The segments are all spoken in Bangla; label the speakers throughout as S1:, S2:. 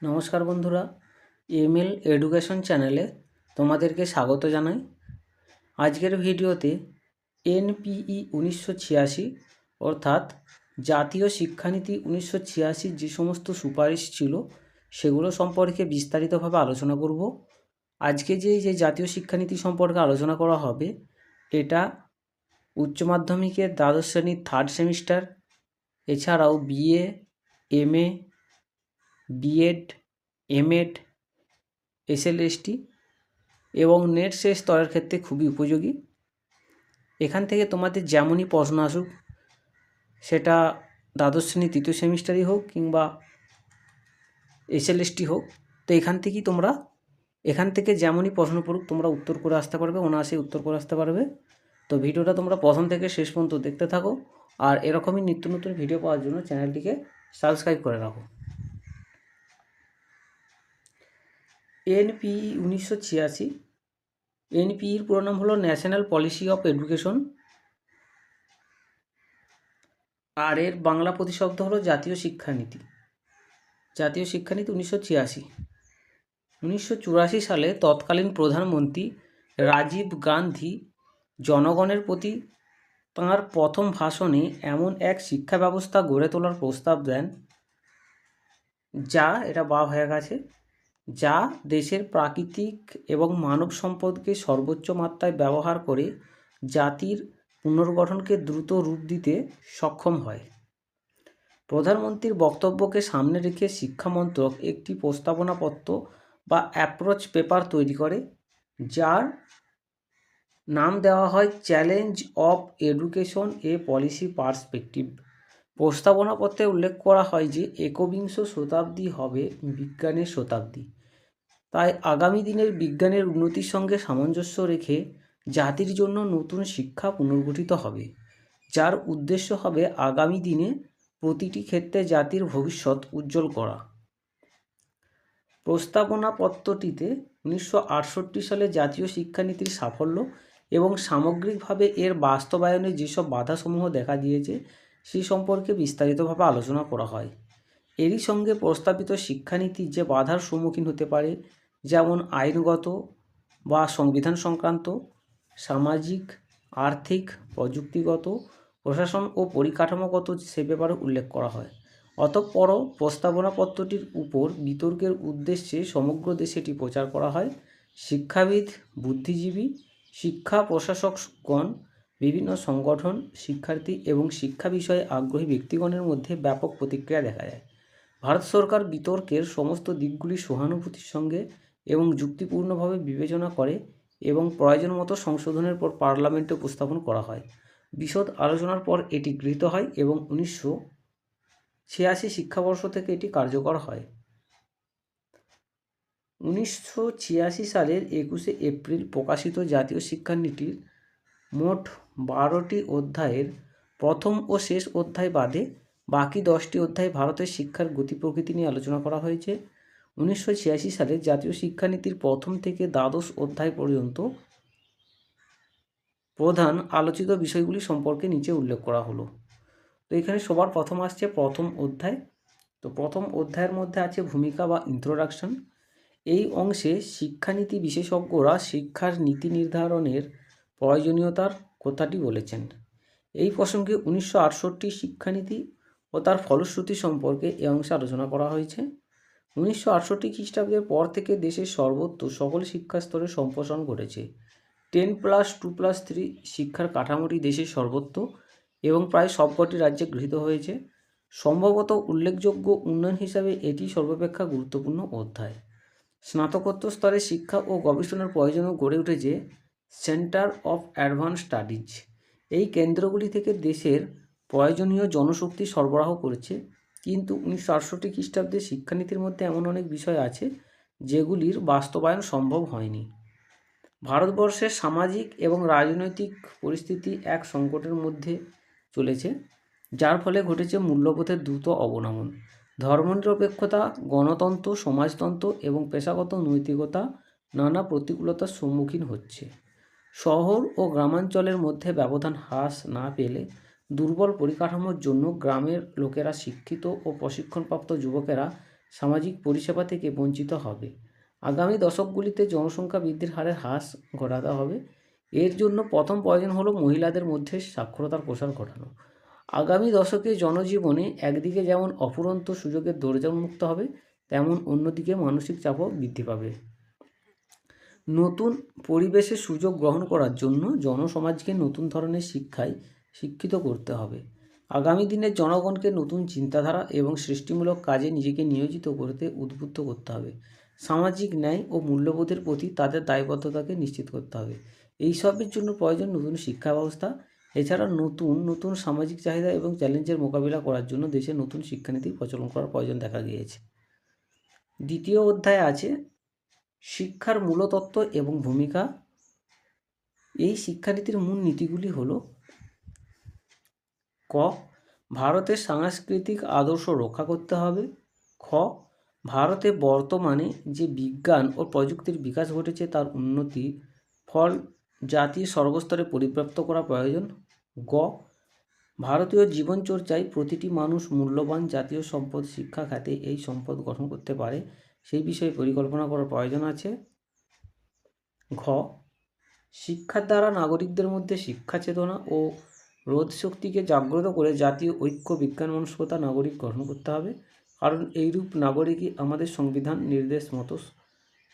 S1: নমস্কার বন্ধুরা, এমএল এডুকেশন চ্যানেলে তোমাদেরকে স্বাগত জানাই। আজকের ভিডিওতে এনপিই 1986 অর্থাৎ জাতীয় শিক্ষানীতি 1986 যে সমস্ত সুপারিশ ছিল সেগুলো সম্পর্কে বিস্তারিতভাবে আলোচনা করব। আজকে যে জাতীয় শিক্ষানীতি সম্পর্কে আলোচনা করা হবে এটা উচ্চ মাধ্যমিকের দ্বাদশ শ্রেণীর থার্ড সেমিস্টার, এছাড়াও BA, MA, BEd, MEd, SLST এবং নেট শেষ স্তরের ক্ষেত্রে খুবই উপযোগী। এখান থেকে তোমাদের যেমনই প্রশ্ন আসুক, সেটা দ্বাদশ শ্রেণী তৃতীয় সেমিস্টারই হোক কিংবা এসএলএসটি হোক, তো এখান থেকে যেমনই প্রশ্ন পড়ুক তোমরা উত্তর করে আসতে পারবে, অনায়াসে উত্তর করে আসতে পারবে। তো ভিডিওটা তোমরা প্রথম থেকে শেষ পর্যন্ত দেখতে থাকো, আর এরকমই নিত্য নতুন ভিডিও পাওয়ার জন্য চ্যানেলটিকে সাবস্ক্রাইব করে রাখো। এনপিই 1986, এনপিইর পুরো নাম হলো ন্যাশনাল পলিসি অফ এডুকেশন, আর এর বাংলা প্রতিশব্দ হলো জাতীয় শিক্ষানীতি। জাতীয় শিক্ষানীতি 1986। 1984 সালে তৎকালীন প্রধানমন্ত্রী রাজীব গান্ধী জনগণের প্রতি তাঁর প্রথম ভাষণে এমন এক শিক্ষা ব্যবস্থা গড়ে তোলার প্রস্তাব দেন যা দেশের প্রাকৃতিক এবং মানব সম্পদকে সর্বোচ্চ মাত্রায় ব্যবহার করে জাতির পুনর্গঠনকে দ্রুত রূপ দিতে সক্ষম হয়। প্রধানমন্ত্রীর বক্তব্যকে সামনে রেখে শিক্ষা মন্ত্রক একটি প্রস্তাবনাপত্র বা অ্যাপ্রোচ পেপার তৈরি করে, যার নাম দেওয়া হয় challenge of education a policy perspective. প্রস্তাবনাপত্রে উল্লেখ করা হয় যে একবিংশ শতাব্দী হবে বিজ্ঞানের শতাব্দী, তাই আগামী দিনের বিজ্ঞানের উন্নতির সঙ্গে সামঞ্জস্য রেখে জাতির জন্য নতুন শিক্ষা পুনর্গঠিত হবে, যার উদ্দেশ্য হবে আগামী দিনে প্রতিটি ক্ষেত্রে জাতির ভবিষ্যৎ উজ্জ্বল করা। প্রস্তাবনাপত্রটিতে 1968 সালে জাতীয় শিক্ষানীতির সাফল্য এবং সামগ্রিকভাবে এর বাস্তবায়নে যেসব বাধাসমূহ দেখা দিয়েছে সেই সম্পর্কে বিস্তারিতভাবে আলোচনা করা হয়। এরই সঙ্গে প্রস্তাবিত শিক্ষানীতি যে বাধার সম্মুখীন হতে পারে, যেমন আইনগত বা সংবিধান সংক্রান্ত, সামাজিক, আর্থিক, প্রযুক্তিগত, প্রশাসন ও পরিকাঠামোগত, সে ব্যাপারে উল্লেখ করা হয়। অতঃপর প্রস্তাবনাপত্রটির উপর বিতর্কের উদ্দেশ্যে সমগ্র দেশে এটি প্রচার করা হয়। শিক্ষাবিদ, বুদ্ধিজীবী, শিক্ষা প্রশাসকগণ, বিভিন্ন সংগঠন, শিক্ষার্থী এবং শিক্ষা বিষয়ে আগ্রহী ব্যক্তিগণের মধ্যে ব্যাপক প্রতিক্রিয়া দেখা যায়। ভারত সরকার বিতর্কের সমস্ত দিকগুলি সহানুভূতির সঙ্গে এবং যুক্তিপূর্ণভাবে বিবেচনা করে এবং প্রয়োজন মতো সংশোধনের পর পার্লামেন্টে উপস্থাপন করা হয়। বিশদ আলোচনার পর এটি গৃহীত হয় এবং 1986 শিক্ষাবর্ষ থেকে এটি কার্যকর হয়। 1986 সালের 21শে এপ্রিল প্রকাশিত জাতীয় শিক্ষানীতির মোট 12টি অধ্যায়ের প্রথম ও শেষ অধ্যায় বাদে বাকি 10টি অধ্যায় ভারতের শিক্ষার গতি প্রকৃতি নিয়ে আলোচনা করা হয়েছে। 1986 সালে জাতীয় শিক্ষানীতির প্রথম থেকে দ্বাদশ অধ্যায় পর্যন্ত প্রধান আলোচিত বিষয়গুলি সম্পর্কে নিচে উল্লেখ করা হলো। তো এখানে সবার প্রথম আসছে প্রথম অধ্যায়। তো প্রথম অধ্যায়ের মধ্যে আছে ভূমিকা বা ইন্ট্রোডাকশন। এই অংশে শিক্ষানীতি বিশেষজ্ঞরা শিক্ষার নীতি নির্ধারণের প্রয়োজনীয়তার কথাটি বলেছেন। এই প্রসঙ্গে 1968 শিক্ষানীতি ও তার ফলশ্রুতি সম্পর্কে এই অংশে আলোচনা করা হয়েছে। 1968 খ্রিস্টাব্দের পর থেকে দেশের সর্বত্র সকল শিক্ষা স্তরে সম্প্রসারণ ঘটেছে। 10+2+3 শিক্ষার কাঠামোটি দেশের সর্বত্র এবং প্রায় সবকটি রাজ্যে গৃহীত হয়েছে। সম্ভবত উল্লেখযোগ্য উন্নয়ন হিসাবে এটি সর্বাপেক্ষা গুরুত্বপূর্ণ অধ্যায়। স্নাতকোত্তর স্তরে শিক্ষা ও গবেষণার প্রয়োজনও গড়ে উঠেছে সেন্টার অফ অ্যাডভান্স স্টাডিজ। এই কেন্দ্রগুলি থেকে দেশের প্রয়োজনীয় জনশক্তি সরবরাহ করেছে, কিন্তু 1968 খ্রিস্টাব্দের শিক্ষানীতির মধ্যে এমন অনেক বিষয় আছে যেগুলির বাস্তবায়ন সম্ভব হয়নি। ভারতবর্ষের সামাজিক এবং রাজনৈতিক পরিস্থিতি এক সংকটের মধ্যে চলেছে, যার ফলে ঘটেছে মূল্যবোধের দ্রুত অবনমন। ধর্মনিরপেক্ষতা, গণতন্ত্র, সমাজতন্ত্র এবং পেশাগত নৈতিকতা নানা প্রতিকূলতার সম্মুখীন হচ্ছে। শহর ও গ্রামাঞ্চলের মধ্যে ব্যবধান হ্রাস না পেলে দুর্বল পরিকাঠামোর জন্য গ্রামের লোকেরা, শিক্ষিত ও প্রশিক্ষণপ্রাপ্ত যুবকেরা সামাজিক পরিষেবা থেকে বঞ্চিত হবে। আগামী দশকগুলিতে জনসংখ্যা বৃদ্ধির হারে হ্রাস ঘটাতে হবে। এর জন্য প্রথম প্রয়োজন হলো মহিলাদের মধ্যে সাক্ষরতার প্রসার ঘটানো। আগামী দশকে জনজীবনে একদিকে যেমন অফুরন্ত সুযোগের দরজা উন্মুক্ত হবে, তেমন অন্যদিকে মানসিক চাপও বৃদ্ধি পাবে। নতুন পরিবেশের সুযোগ গ্রহণ করার জন্য জনসমাজকে নতুন ধরনের শিক্ষায় শিক্ষিত করতে হবে। আগামী দিনের জনগণকে নতুন চিন্তাধারা এবং সৃষ্টিমূলক কাজে নিজেকে নিয়োজিত করতে উদ্বুদ্ধ করতে হবে। সামাজিক ন্যায় ও মূল্যবোধের প্রতি তাদের দায়বদ্ধতাকে নিশ্চিত করতে হবে। এইসবের জন্য প্রয়োজন নতুন শিক্ষা ব্যবস্থা। এছাড়া নতুন নতুন সামাজিক চাহিদা এবং চ্যালেঞ্জের মোকাবিলা করার জন্য দেশে নতুন শিক্ষানীতি প্রচলন করার প্রয়োজন দেখা গিয়েছে। দ্বিতীয় অধ্যায়ে আছে শিক্ষার মূলতত্ত্ব এবং ভূমিকা। এই শিক্ষানীতির মূল নীতিগুলি হল: ক, ভারতের সাংস্কৃতিক আদর্শ রক্ষা করতে হবে। খ, ভারতে বর্তমানে যে বিজ্ঞান ও প্রযুক্তির বিকাশ ঘটেছে তার উন্নতি ফল জাতির সর্বস্তরে পরিব্যাপ্ত করা প্রয়োজন। গ, ভারতীয় জীবনচর্চায় প্রতিটি মানুষ মূল্যবান জাতীয় সম্পদ শিক্ষা খাতে এই সম্পদ গঠন করতে পারে সেই বিষয়ে পরিকল্পনা করার প্রয়োজন আছে। ঘ, শিক্ষার দ্বারা নাগরিকদের মধ্যে শিক্ষা চেতনা ও রোধ শক্তিকে জাগ্রত করে জাতীয় ঐক্য বিজ্ঞান মনস্কতা নাগরিক গঠন করতে হবে, কারণ এইরূপ নাগরিকই আমাদের সংবিধান নির্দেশ মতো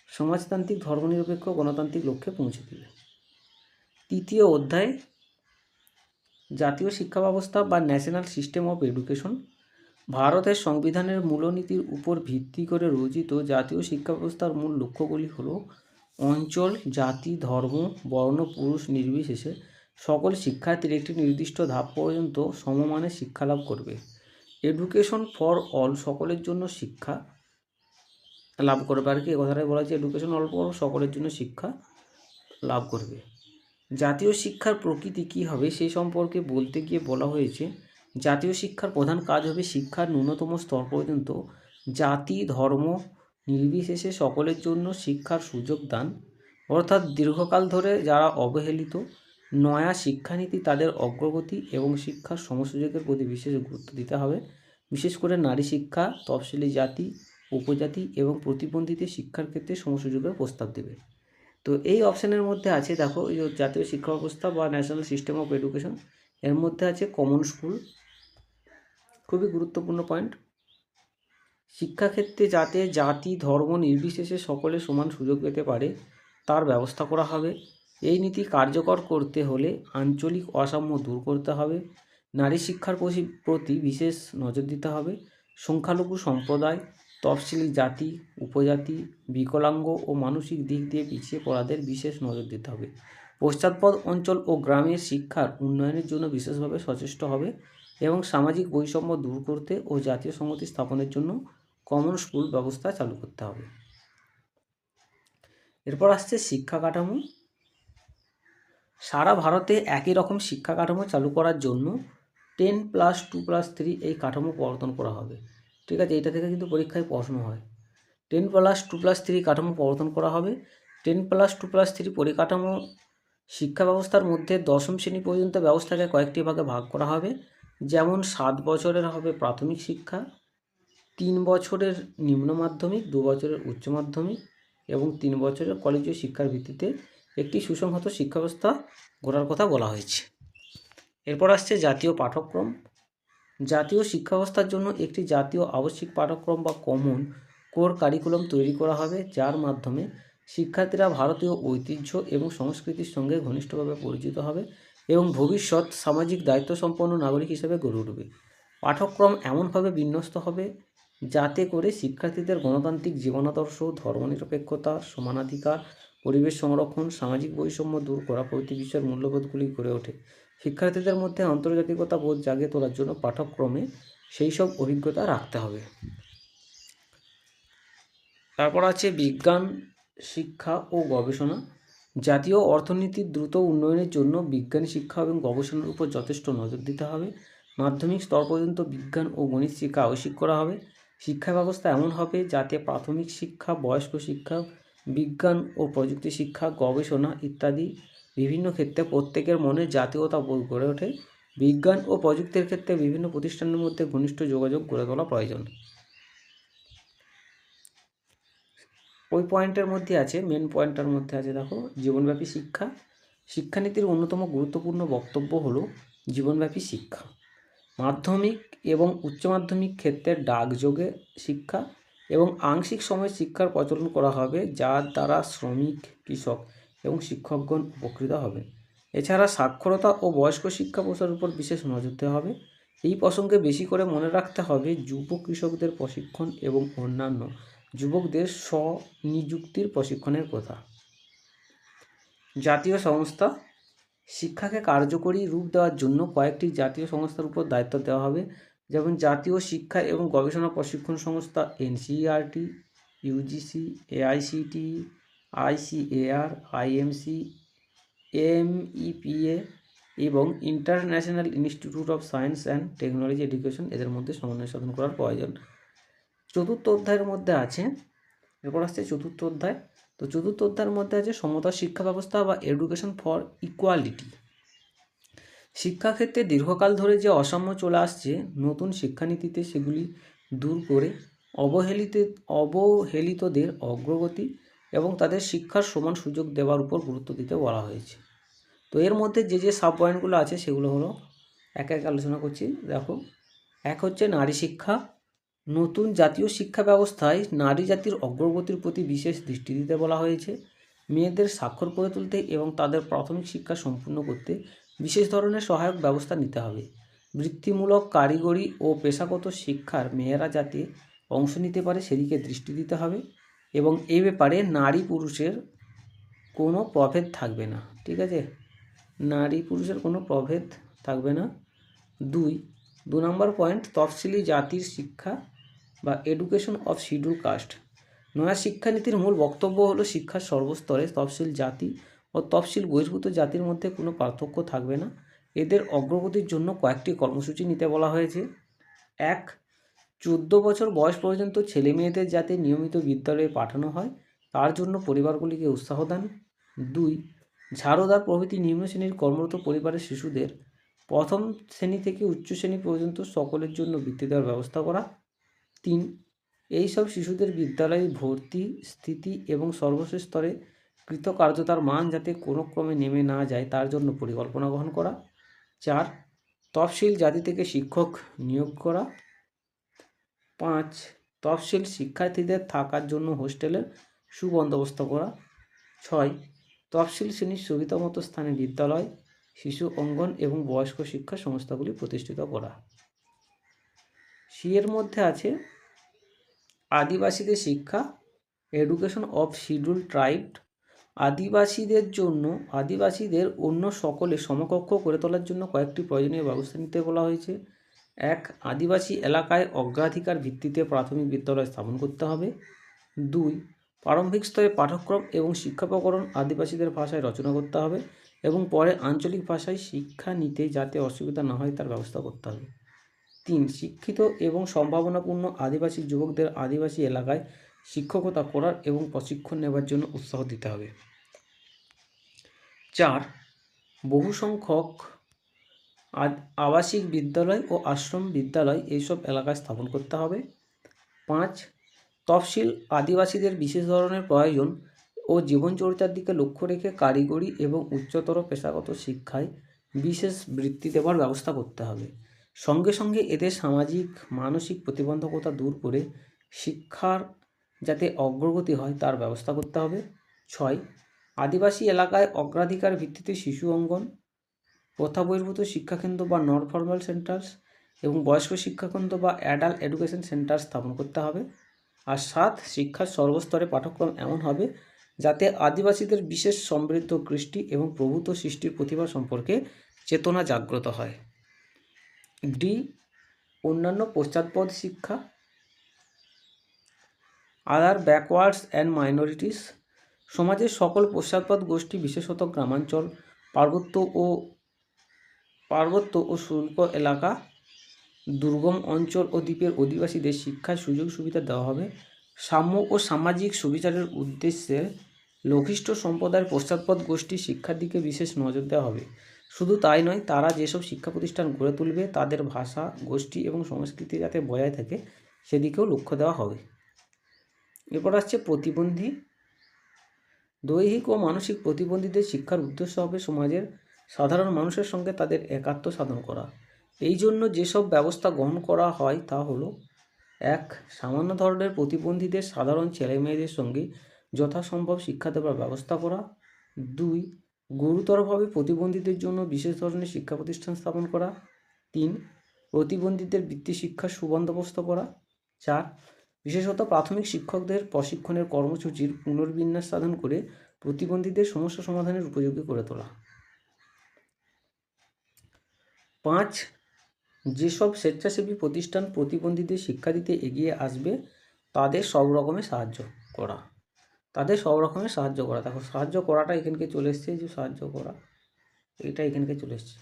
S1: সমাজতান্ত্রিক ধর্মনিরপেক্ষ গণতান্ত্রিক লক্ষ্যে পৌঁছে দেবে। তৃতীয় অধ্যায় জাতীয় শিক্ষা ব্যবস্থা বা ন্যাশনাল সিস্টেম অফ এডুকেশন। ভারতের সংবিধানের মূলনীতির উপর ভিত্তি করে রচিত জাতীয় শিক্ষা ব্যবস্থার মূল লক্ষ্যগুলি হল: অঞ্চল, জাতি, ধর্ম, বর্ণ, পুরুষ নির্বিশেষে সকল শিক্ষার্থীর একটি নির্দিষ্ট ধাপ পর্যন্ত সমমানের শিক্ষা লাভ করবে। এডুকেশন ফর অল, সকলের জন্য শিক্ষা লাভ করবে আর কি, কথাটাই বলা হচ্ছে এডুকেশন অল ফর সকলের জন্য শিক্ষা লাভ করবে। জাতীয় শিক্ষার প্রকৃতি কী হবে সেই সম্পর্কে বলতে গিয়ে বলা হয়েছে, জাতীয় শিক্ষার প্রধান কাজ হবে শিক্ষার ন্যূনতম স্তর পর্যন্ত জাতি ধর্ম নির্বিশেষে সকলের জন্য শিক্ষার সুযোগ দান, অর্থাৎ দীর্ঘকাল ধরে যারা অবহেলিত, নয়া শিক্ষানীতি তাদের অগ্রগতি এবং শিক্ষার সমসুযোগের প্রতি বিশেষ গুরুত্ব দিতে হবে। বিশেষ করে নারী শিক্ষা, তফসিলি জাতি, উপজাতি এবং প্রতিবন্ধীদের শিক্ষার ক্ষেত্রে সমসুযোগের প্রস্তাব দেবে। তো এই অপশানের মধ্যে আছে, দেখো এই জাতীয় শিক্ষা ব্যবস্থা বা ন্যাশনাল সিস্টেম অফ এডুকেশন, এর মধ্যে আছে কমন স্কুল, খুবই গুরুত্বপূর্ণ পয়েন্ট। শিক্ষাক্ষেত্রে যাতে জাতি ধর্ম নির্বিশেষে সকলে সমান সুযোগ পেতে পারে তার ব্যবস্থা করা হবে। এই নীতি কার্যকর করতে হলে আঞ্চলিক অসাম্য দূর করতে হবে, নারী শিক্ষার প্রতি বিশেষ নজর দিতে হবে, সংখ্যালঘু সম্প্রদায়, তফসিলি জাতি, উপজাতি, বিকলাঙ্গ ও মানসিক দিক দিয়ে পিছিয়ে পড়াদের বিশেষ নজর দিতে হবে, পশ্চাৎপদ অঞ্চল ও গ্রামের শিক্ষার উন্নয়নের জন্য বিশেষভাবে সচেষ্ট হবে এবং সামাজিক বৈষম্য দূর করতে ও জাতীয় সংহতি স্থাপনের জন্য কমন স্কুল ব্যবস্থা চালু করতে হবে। এরপর আসছে শিক্ষা কাঠামো। সারা ভারতে একই রকম শিক্ষা কাঠামো চালু করার জন্য 10+2+3 এই কাঠামো প্রবর্তন করা হবে। ঠিক আছে, এটা থেকে কিন্তু পরীক্ষায় প্রশ্ন হয়। 10+2+3 কাঠামো প্রবর্তন করা হবে। 10+2+3 পরিকাঠামো শিক্ষা ব্যবস্থার মধ্যে দশম শ্রেণী পর্যন্ত ব্যবস্থাকে কয়েকটি ভাগে ভাগ করা হবে। যেমন 7 বছরের হবে প্রাথমিক শিক্ষা, 3 বছরের নিম্ন মাধ্যমিক, 2 বছরের উচ্চ মাধ্যমিক এবং 3 বছরের কলেজীয় শিক্ষার ভিত্তিতে একটি সুসংহত শিক্ষা ব্যবস্থা গড়ার কথা বলা হয়েছে। এরপর আসছে জাতীয় পাঠ্যক্রম। জাতীয় শিক্ষা ব্যবস্থার জন্য একটি জাতীয় আবশ্যিক পাঠ্যক্রম বা কমন কোর কারিকুলাম তৈরি করা হবে, যার মাধ্যমে শিক্ষার্থীরা ভারতীয় ঐতিহ্য এবং সংস্কৃতির সঙ্গে ঘনিষ্ঠভাবে পরিচিত হবে এবং ভবিষ্যৎ সামাজিক দায়িত্বসম্পন্ন নাগরিক হিসেবে গড়ে উঠবে। পাঠ্যক্রম এমনভাবে বিন্যস্ত হবে যাতে করে শিক্ষার্থীদের গণতান্ত্রিক জীবনাদর্শ, ধর্মনিরপেক্ষতা, সমানাধিকার, পরিবেশ সংরক্ষণ, সামাজিক বৈষম্য দূর করা প্রভৃতি বিষয়ের মূল্যবোধগুলি গড়ে ওঠে। শিক্ষার্থীদের মধ্যে আন্তর্জাতিকতা বোধ জাগিয়ে তোলার জন্য পাঠ্যক্রমে সেই সব অভিজ্ঞতা রাখতে হবে। তারপর আছে বিজ্ঞান শিক্ষা ও গবেষণা। জাতীয় অর্থনীতির দ্রুত উন্নয়নের জন্য বিজ্ঞান শিক্ষা এবং গবেষণার উপর যথেষ্ট নজর দিতে হবে। মাধ্যমিক স্তর পর্যন্ত বিজ্ঞান ও গণিত শিক্ষা আবশ্যিক করা হবে। শিক্ষা ব্যবস্থা এমন হবে যাতে প্রাথমিক শিক্ষা, বয়স্ক শিক্ষা, বিজ্ঞান ও প্রযুক্তি শিক্ষা, গবেষণা ইত্যাদি বিভিন্ন ক্ষেত্রে প্রত্যেকের মনে জাতীয়তা বোধ গড়ে ওঠে। বিজ্ঞান ও প্রযুক্তির ক্ষেত্রে বিভিন্ন প্রতিষ্ঠানের মধ্যে ঘনিষ্ঠ যোগাযোগ গড়ে তোলা প্রয়োজন। ওই পয়েন্টের মধ্যে আছে, মেন পয়েন্টটার মধ্যে আছে দেখো, জীবনব্যাপী শিক্ষা। শিক্ষানীতির অন্যতম গুরুত্বপূর্ণ বক্তব্য হলো জীবনব্যাপী শিক্ষা। মাধ্যমিক এবং উচ্চ মাধ্যমিক ক্ষেত্রে ডাকযোগে শিক্ষা এবং আংশিক সময় শিক্ষার প্রচলন করা হবে, যার দ্বারা শ্রমিক, কৃষক এবং শিক্ষকগণ উপকৃত হবে। এছাড়া সাক্ষরতা ও বয়স্ক শিক্ষা প্রসারের উপর বিশেষ নজর দেওয়া হবে। এই প্রসঙ্গে বেশি করে মনে রাখতে হবে যুব কৃষকদের প্রশিক্ষণ এবং অন্যান্য যুবকদের স্বনিযুক্তির প্রশিক্ষণের কথা। জাতীয় সংস্থা, শিক্ষাকে কার্যকরী রূপ দেওয়ার জন্য কয়েকটি জাতীয় সংস্থার উপর দায়িত্ব দেওয়া হবে, যেমন জাতীয় শিক্ষা এবং গবেষণা প্রশিক্ষণ সংস্থা NCERT, UGC, AICTE, ICAR, IMC, MEPA এবং international institute of science and technology education, এদের মধ্যে সমন্বয় সাধন করার প্রয়োজন। চতুর্থ অধ্যায়ের মধ্যে আছে, এরপর আসছে চতুর্থ অধ্যায়। তো চতুর্থ অধ্যায়ের মধ্যে আছে সমতা শিক্ষা ব্যবস্থা বা এডুকেশন ফর ইকুয়ালিটি। শিক্ষাক্ষেত্রে দীর্ঘকাল ধরে যে অসাম্য চলে আসছে, নতুন শিক্ষানীতিতে সেগুলি দূর করে অবহেলিতদের অগ্রগতি এবং তাদের শিক্ষার সমান সুযোগ দেওয়ার উপর গুরুত্ব দিতে বলা হয়েছে। তো এর মধ্যে যে যে সাব পয়েন্টগুলো আছে সেগুলো হলো, একে একে আলোচনা করছি। দেখো, এক হচ্ছে নারী শিক্ষা। নতুন জাতীয় শিক্ষা ব্যবস্থায় নারী জাতির অগ্রগতির প্রতি বিশেষ দৃষ্টি দিতে বলা হয়েছে। মেয়েদের স্বাক্ষর করে তুলতে এবং তাদের প্রাথমিক শিক্ষা সম্পূর্ণ করতে বিশেষ ধরনের সহায়ক ব্যবস্থা নিতে হবে। বৃত্তিমূলক, কারিগরি ও পেশাগত শিক্ষার মেয়েরা যাতে অংশ নিতে পারে সেদিকে দৃষ্টি দিতে হবে এবং এই ব্যাপারে নারী পুরুষের কোনো প্রভেদ থাকবে না। ঠিক আছে, নারী পুরুষের কোনো প্রভেদ থাকবে না। দু নম্বর পয়েন্ট, তফসিলি জাতির শিক্ষা বা এডুকেশন অফ শিডিউল কাস্ট। নয়া শিক্ষানীতির মূল বক্তব্য হলো শিক্ষার সর্বস্তরে তফসিল জাতি ও তফসিল বহির্ভূত জাতির মধ্যে কোনো পার্থক্য থাকবে না। এদের অগ্রগতির জন্য কয়েকটি কর্মসূচি নিতে বলা হয়েছে। 1. 14 বছর বয়স পর্যন্ত ছেলে মেয়েদের যাতে নিয়মিত বিদ্যালয়ে পাঠানো হয় তার জন্য পরিবারগুলিকে উৎসাহ দান। 2. ঝাড়ুদার প্রভৃতি নিম্ন শ্রেণীর কর্মরত পরিবারের শিশুদের প্রথম শ্রেণী থেকে উচ্চ শ্রেণী পর্যন্ত সকলের জন্য বৃত্তি দেওয়ার ব্যবস্থা করা। 3. এইসব শিশুদের বিদ্যালয়ে ভর্তি, স্থিতি এবং সর্বশেষ স্তরে কৃতকার্যতার মান যাতে কোনো ক্রমে নেমে না যায় তার জন্য পরিকল্পনা গ্রহণ করা। 4. তফসিল জাতি থেকে শিক্ষক নিয়োগ করা। 5. তফসিল শিক্ষার্থীদের থাকার জন্য হোস্টেলের সুবন্দোবস্ত করা। 6. তফসিল শ্রেণীর সুবিধামতো স্থানে বিদ্যালয়, শিশু অঙ্গন এবং বয়স্ক শিক্ষা সংস্থাগুলি প্রতিষ্ঠিত করা। এর মধ্যে আছে আদিবাসীদের শিক্ষা, এডুকেশন অফ শিডিউল ট্রাইব। আদিবাসীদের অন্য সকলে সমকক্ষ করে তোলার জন্য কয়েকটি প্রয়োজনীয় ব্যবস্থা নিতে বলা হয়েছে। 1. আদিবাসী এলাকায় অগ্রাধিকার ভিত্তিতে প্রাথমিক বিদ্যালয় স্থাপন করতে হবে। 2. প্রারম্ভিক স্তরে পাঠ্যক্রম এবং শিক্ষাপকরণ আদিবাসীদের ভাষায় রচনা করতে হবে এবং পরে আঞ্চলিক ভাষায় শিক্ষা নিতে যাতে অসুবিধা না হয় তার ব্যবস্থা করতে হবে। 3. শিক্ষিত এবং সম্ভাবনাপূর্ণ আদিবাসী যুবকদের আদিবাসী এলাকায় শিক্ষকতা করার এবং প্রশিক্ষণ নেবার জন্য উৎসাহ দিতে হবে। 4. বহু সংখ্যক আবাসিক বিদ্যালয় ও আশ্রম বিদ্যালয় এইসব এলাকায় স্থাপন করতে হবে। 5. তফসিল আদিবাসীদের বিশেষ ধরনের প্রয়োজন ও জীবনচর্যার দিকে লক্ষ্য রেখে কারিগরি এবং উচ্চতর পেশাগত শিক্ষায় বিশেষ বৃত্তি দেওয়ার ব্যবস্থা করতে হবে। সঙ্গে সঙ্গে এদের সামাজিক মানসিক প্রতিবন্ধকতা দূর করে শিক্ষার যাতে অগ্রগতি হয় তার ব্যবস্থা করতে হবে। 6. আদিবাসী এলাকায় অগ্রাধিকার ভিত্তিতে শিশু অঙ্গন, প্রথা বহির্ভূত শিক্ষাকেন্দ্র বা নন ফর্মাল সেন্টার্স এবং বয়স্ক শিক্ষাকেন্দ্র বা অ্যাডাল্ট এডুকেশন সেন্টার স্থাপন করতে হবে। আর 7. শিক্ষার সর্বস্তরে পাঠ্যক্রম এমন হবে যাতে আদিবাসীদের বিশেষ সমৃদ্ধ কৃষ্টি এবং প্রভূত সৃষ্টির প্রতিভা সম্পর্কে চেতনা জাগ্রত হয়। ডি. অন্যান্য পশ্চাৎপদ শিক্ষা, আদার ব্যাকওয়ার্ডস অ্যান্ড মাইনরিটিস। সমাজের সকল পশ্চাৎপদ গোষ্ঠী, বিশেষত গ্রামাঞ্চল, পার্বত্য ও শুষ্ক এলাকা, দুর্গম অঞ্চল ও দ্বীপের অধিবাসীদের শিক্ষার সুযোগ সুবিধা দেওয়া হবে। সাম্য ও সামাজিক সুবিচারের উদ্দেশ্যে লঘিষ্ঠ সম্প্রদায়ের পশ্চাৎপদ গোষ্ঠীর শিক্ষার দিকে বিশেষ নজর দেওয়া হবে। শুধু তাই নয়, তারা যেসব শিক্ষা প্রতিষ্ঠান গড়ে তুলবে তাদের ভাষা, গোষ্ঠী এবং সংস্কৃতি যাতে বজায় থাকে সেদিকেও লক্ষ্য দেওয়া হবে। এরপর আসছে প্রতিবন্ধী। দৈহিক ও মানসিক প্রতিবন্ধীদের শিক্ষার উদ্দেশ্য হবে সমাজের সাধারণ মানুষের সঙ্গে তাদের একাত্ম সাধন করা। এই জন্য যেসব ব্যবস্থা গ্রহণ করা হয় তা হলো: 1. সামান্য ধরনের প্রতিবন্ধীদের সাধারণ ছেলেমেয়েদের সঙ্গে যথাসম্ভব শিক্ষা দেওয়ার ব্যবস্থা করা। 2. গুরুতরভাবে প্রতিবন্ধীদের জন্য বিশেষ ধরনের শিক্ষা প্রতিষ্ঠান স্থাপন করা। 3. প্রতিবন্ধীদের বৃত্তি শিক্ষার সুবন্দোবস্ত করা। 4. বিশেষত প্রাথমিক শিক্ষকদের প্রশিক্ষণের কর্মসূচির পুনর্বিন্যাস সাধন করে প্রতিবন্ধীদের সমস্যা সমাধানের উপযোগী করে তোলা। 5. যেসব স্বেচ্ছাসেবী প্রতিষ্ঠান প্রতিবন্ধীদের শিক্ষা দিতে এগিয়ে আসবে তাদের সব রকমের সাহায্য করা। দেখো, সাহায্য করাটা এখানকে চলে এসছে, যে সাহায্য করা এটা এখানকে চলে এসছে,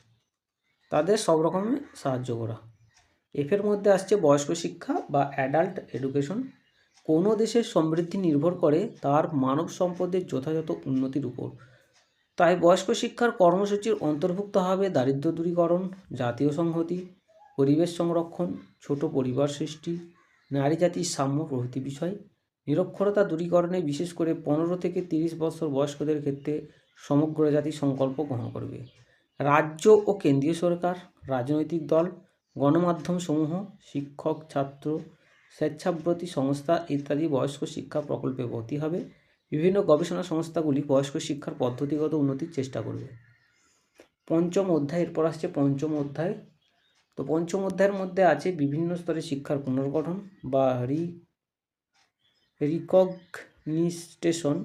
S1: তাদের সব রকমের সাহায্য করা। এর মধ্যে আসছে বয়স্ক শিক্ষা বা অ্যাডাল্ট এডুকেশন। কোনো দেশের সমৃদ্ধি নির্ভর করে তার মানব সম্পদের যথাযথ উন্নতির উপর। তাই বয়স্ক শিক্ষার কর্মসূচির অন্তর্ভুক্ত হবে দারিদ্র্য দূরীকরণ, জাতীয় সংহতি, পরিবেশ সংরক্ষণ, ছোট পরিবার সৃষ্টি, নারী জাতির সাম্য প্রভৃতি বিষয়। নিরক্ষরতা দূরীকরণে বিশেষ করে 15 থেকে 30 বছর বয়স্কদের ক্ষেত্রে সমগ্র জাতি সংকল্প গ্রহণ করবে। রাজ্য ও কেন্দ্রীয় সরকার, রাজনৈতিক দল, গণমাধ্যম সমূহ, শিক্ষক, ছাত্র, স্বেচ্ছাব্রতী সংস্থা ইত্যাদি বয়স্ক শিক্ষা প্রকল্পে ভর্তি হবে। বিভিন্ন গবেষণা সংস্থাগুলি বয়স্ক শিক্ষার পদ্ধতিগত উন্নতির চেষ্টা করবে। পঞ্চম অধ্যায়, এরপর আসছে পঞ্চম অধ্যায়। তো পঞ্চম অধ্যায়ের মধ্যে আছে বিভিন্ন স্তরে শিক্ষার পুনর্গঠন বা রিকগনিস্টেশন।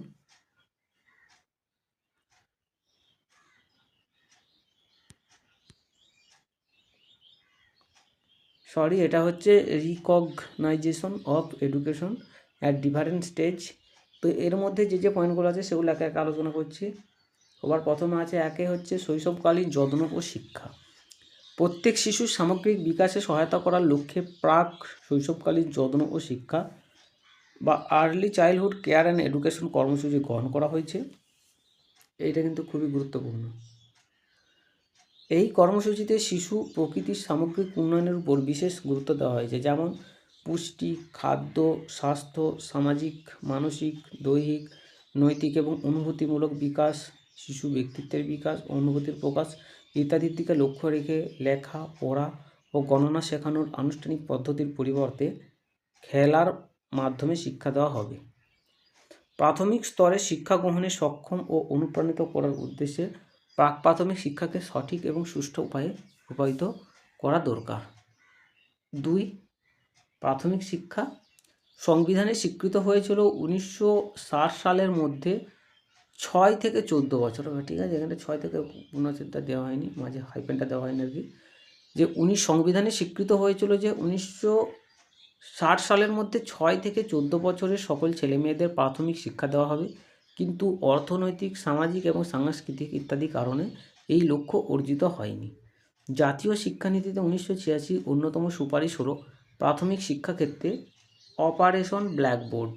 S1: এটা হচ্ছে recognition of education at different stage. তো এর মধ্যে যে পয়েন্টগুলো আছে সেগুলো একে একে আলোচনা করছি। সবার প্রথমে আছে, একে হচ্ছে শৈশবকালীন যত্ন ও শিক্ষা। প্রত্যেক শিশুর সামগ্রিক বিকাশে সহায়তা করার লক্ষ্যে প্রাক শৈশবকালীন যত্ন ও শিক্ষা বা early childhood care and education কর্মসূচি গ্রহণ করা হয়েছে। এইটা কিন্তু খুবই গুরুত্বপূর্ণ। এই কর্মসূচিতে শিশু প্রকৃতির সামগ্রিক উন্নয়নের উপর বিশেষ গুরুত্ব দেওয়া হয়েছে, যেমন পুষ্টি, খাদ্য, স্বাস্থ্য, সামাজিক, মানসিক, দৈহিক, নৈতিক এবং অনুভূতিমূলক বিকাশ, শিশু ব্যক্তিত্বের বিকাশ, অনুভূতির প্রকাশ ইত্যাদির দিকে লক্ষ্য রেখে লেখা, পড়া ও গণনা শেখানোর আনুষ্ঠানিক পদ্ধতির পরিবর্তে খেলার মাধ্যমে শিক্ষা দেওয়া হবে। প্রাথমিক স্তরে শিক্ষা গ্রহণে সক্ষম ও অনুপ্রাণিত করার উদ্দেশ্যে প্রাক প্রাথমিক শিক্ষাকে সঠিক এবং সুষ্ঠু উপায়ে রূপায়িত করা দরকার। 2. প্রাথমিক শিক্ষা সংবিধানে স্বীকৃত হয়েছিল 1960 সালের মধ্যে 6 থেকে 14 বছর। ঠিক আছে, এখানে 6 থেকে 19টা দেওয়া হয়নি, মাঝে হাইফেনটা দেওয়া হয়নি আর কি। যে সংবিধানে স্বীকৃত হয়েছিল যে 1960 সালের মধ্যে 6 থেকে 14 বছরের সকল ছেলেমেয়েদের প্রাথমিক শিক্ষা দেওয়া হবে, কিন্তু অর্থনৈতিক, সামাজিক এবং সাংস্কৃতিক ইত্যাদি কারণে এই লক্ষ্য অর্জিত হয়নি। জাতীয় শিক্ষানীতিতে 1986 অন্যতম সুপারিশ হলো প্রাথমিক শিক্ষাক্ষেত্রে অপারেশন ব্ল্যাকবোর্ড।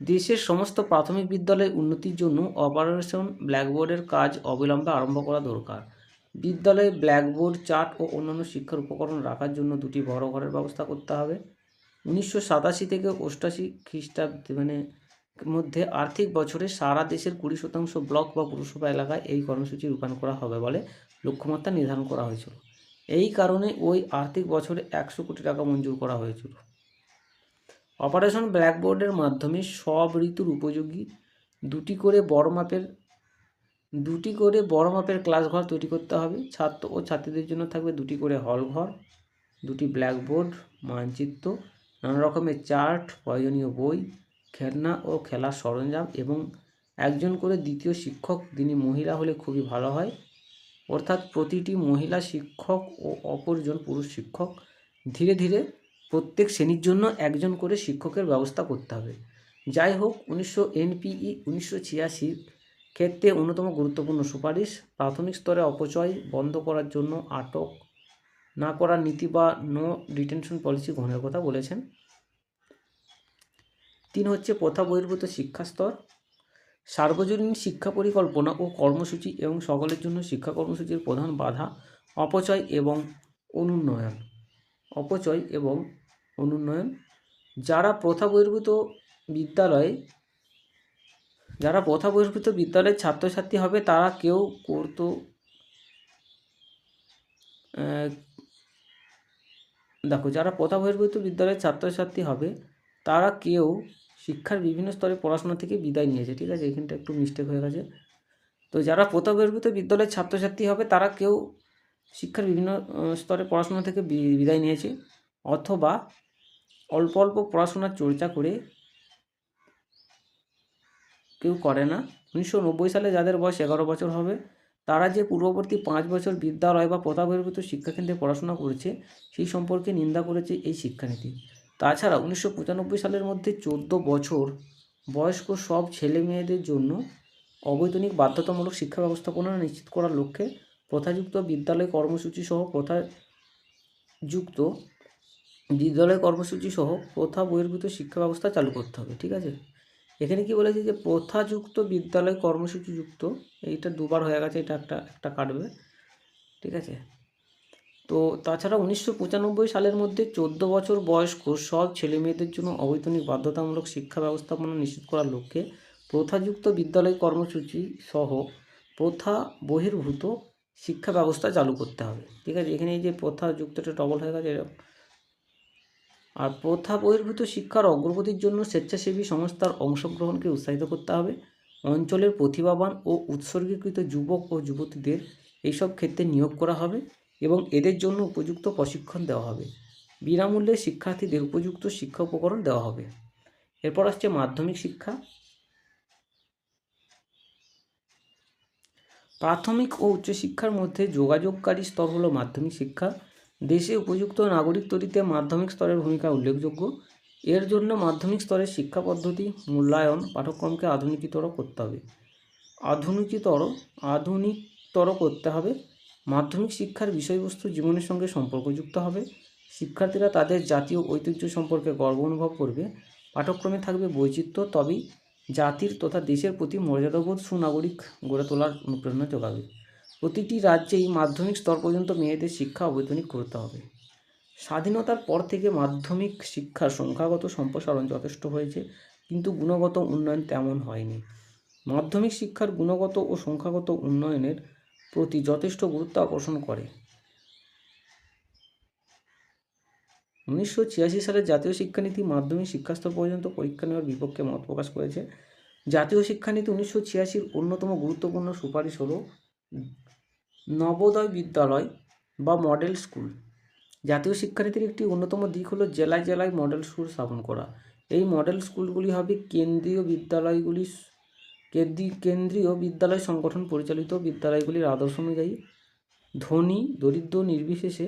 S1: দেশের সমস্ত প্রাথমিক বিদ্যালয়ের উন্নতির জন্য অপারেশন ব্ল্যাকবোর্ডের কাজ অবিলম্বে আরম্ভ করা দরকার। বিদ্যালয়ে ব্ল্যাকবোর্ড, চার্ট ও অন্যান্য শিক্ষার উপকরণ রাখার জন্য 2টি বড় ঘরের ব্যবস্থা করতে হবে। 1987 থেকে 88 খ্রিস্টাব্দে মধ্যে আর্থিক বছরে সারা দেশের 20% ব্লক বা পৌরসভা এলাকায় এই কর্মসূচি রূপায়ণ করা হবে বলে লক্ষ্যমাত্রা নির্ধারণ করা হয়েছিল। এই কারণে ওই আর্থিক বছরে 100 কোটি টাকা মঞ্জুর করা হয়েছিল। অপারেশন ব্ল্যাকবোর্ডের মাধ্যমে সব ঋতুর উপযোগী 2টি করে বড় মাপের ক্লাস ঘর তৈরি করতে হবে। ছাত্র ও ছাত্রীদের জন্য থাকবে 2টি করে হল ঘর, 2টি ব্ল্যাকবোর্ড, মানচিত্র, নানা রকমের চার্ট, প্রয়োজনীয় বই, খেলনা ও খেলার সরঞ্জাম এবং একজন করে দ্বিতীয় শিক্ষক, যিনি মহিলা হলে খুবই ভালো হয়, অর্থাৎ প্রতিটি মহিলা শিক্ষক ও অপরজন পুরুষ শিক্ষক। ধীরে ধীরে প্রত্যেক শ্রেণীর জন্য একজন করে শিক্ষকের ব্যবস্থা করতে হবে। যাই হোক, এনপিই 1986 ক্ষেত্রে অন্যতম গুরুত্বপূর্ণ সুপারিশ প্রাথমিক স্তরে অপচয় বন্ধ করার জন্য আটক না করার নীতি বা নো ডিটেনশন পলিসি গ্রহণের কথা বলেছেন। 3 হচ্ছে প্রথা বহির্ভূত শিক্ষা স্তর। সার্বজনীন শিক্ষা পরিকল্পনা ও কর্মসূচি এবং সকলের জন্য শিক্ষা কর্মসূচির প্রধান বাধা অপচয় এবং অনুন্নয়ন। যারা প্রথা বহির্ভূত বিদ্যালয়ে যারা প্রথা বহির্ভূত বিদ্যালয়ের ছাত্রছাত্রী হবে তারা কেউ করতো দেখো, যারা প্রথা বহির্ভূত বিদ্যালয়ের ছাত্রছাত্রী হবে তারা কেউ শিক্ষার বিভিন্ন স্তরে পড়াশোনা থেকে বিদায় নিয়েছে। ঠিক আছে, এখানটা একটু মিস্টেক হয়ে গেছে। তো যারা প্রথা বহির্ভূত বিদ্যালয়ের ছাত্রছাত্রী হবে তারা কেউ শিক্ষার বিভিন্ন স্তরে পড়াশোনা থেকে বিদায় নিয়েছে, অথবা অল্প অল্প পড়াশোনার চর্চা করে কেউ করে না। 1990 সালে যাদের বয়স 11 বছর হবে তারা যে পূর্ববর্তী 5 বছর বিদ্যালয় বা প্রথা বহির্ভূত শিক্ষাকেন্দ্রে পড়াশোনা করেছে সেই সম্পর্কে নিন্দা করেছে এই শিক্ষানীতি। তাছাড়া 1995 সালের মধ্যে 14 বছর বয়স্ক সব ছেলে মেয়েদের জন্য অবৈতনিক বাধ্যতামূলক শিক্ষা ব্যবস্থাপনা নিশ্চিত করার লক্ষ্যে প্রথাযুক্ত বিদ্যালয় কর্মসূচি সহ প্রথা বহির্ভূত শিক্ষা ব্যবস্থা চালু করতে হবে। ঠিক আছে, এখানে কি বলেছে যে প্রথাযুক্ত বিদ্যালয় কর্মসূচিযুক্ত, এইটা দুবার হয়ে গেছে, এটা একটা কাটবে। ঠিক আছে, তো তাছাড়া 1995 সালের মধ্যে 14 বছর বয়স্ক সব ছেলে মেয়েদের জন্য অবৈতনিক বাধ্যতামূলক শিক্ষা ব্যবস্থাপনা নিশ্চিত করার লক্ষ্যে প্রথাযুক্ত বিদ্যালয় কর্মসূচি সহ প্রথা বহির্ভূত শিক্ষা ব্যবস্থা চালু করতে হবে। ঠিক আছে, এখানে এই যে প্রথাযুক্তটা ডবল হয়ে গেছে। আর প্রথা বহির্ভূত শিক্ষার অগ্রগতির জন্য স্বেচ্ছাসেবী সংস্থার অংশগ্রহণকে উৎসাহিত করতে হবে। অঞ্চলের প্রতিভাবান ও উৎসর্গীকৃত যুবক ও যুবতীদের এইসব ক্ষেত্রে নিয়োগ করা হবে এবং এদের জন্য উপযুক্ত প্রশিক্ষণ দেওয়া হবে। বিনামূল্যে শিক্ষার্থীদের উপযুক্ত শিক্ষা উপকরণ দেওয়া হবে। এরপর আসছে মাধ্যমিক শিক্ষা। প্রাথমিক ও উচ্চশিক্ষার মধ্যে যোগাযোগকারী স্তর হলো মাধ্যমিক শিক্ষা। দেশে উপযুক্ত নাগরিক তৈরিতে মাধ্যমিক স্তরের ভূমিকা উল্লেখযোগ্য। এর জন্য মাধ্যমিক স্তরের শিক্ষা পদ্ধতি, মূল্যায়ন, পাঠ্যক্রমকে আধুনিকতর করতে হবে। মাধ্যমিক শিক্ষার বিষয়বস্তু জীবনের সঙ্গে সম্পর্কযুক্ত হবে। শিক্ষার্থীরা তাদের জাতীয় ঐতিহ্য সম্পর্কে গর্ব অনুভব করবে। পাঠ্যক্রমে থাকবে বৈচিত্র্য, তবেই জাতির তথা দেশের প্রতি মর্যাদাবোধ সুনাগরিক গড়ে তোলার অনুপ্রেরণা যোগাবে। প্রতিটি রাজ্যেই মাধ্যমিক স্তর পর্যন্ত মেয়েদের শিক্ষা অবৈতনিক করতে হবে। স্বাধীনতার পর থেকে মাধ্যমিক শিক্ষার সংখ্যাগত সম্প্রসারণ যথেষ্ট হয়েছে, কিন্তু গুণগত উন্নয়ন তেমন হয়নি। মাধ্যমিক শিক্ষার গুণগত ও সংখ্যাগত উন্নয়নের প্রতি যথেষ্ট গুরুত্ব আকর্ষণ করে। 1986 সালের জাতীয় শিক্ষানীতি মাধ্যমিক শিক্ষাস্তর পর্যন্ত পরীক্ষা নেওয়ার বিপক্ষে মত প্রকাশ করেছে। জাতীয় শিক্ষানীতি 1986-র অন্যতম গুরুত্বপূর্ণ সুপারিশ হলো নবোদয় বিদ্যালয় বা মডেল স্কুল। জাতীয় শিক্ষানীতির একটি অন্যতম দিক হলো জেলায় জেলায় মডেল স্কুল স্থাপন করা। এই মডেল স্কুলগুলি হবে কেন্দ্রীয় বিদ্যালয় সংগঠন পরিচালিত। বিদ্যালয়গুলির আদর্শ অনুযায়ী ধনী দরিদ্র নির্বিশেষে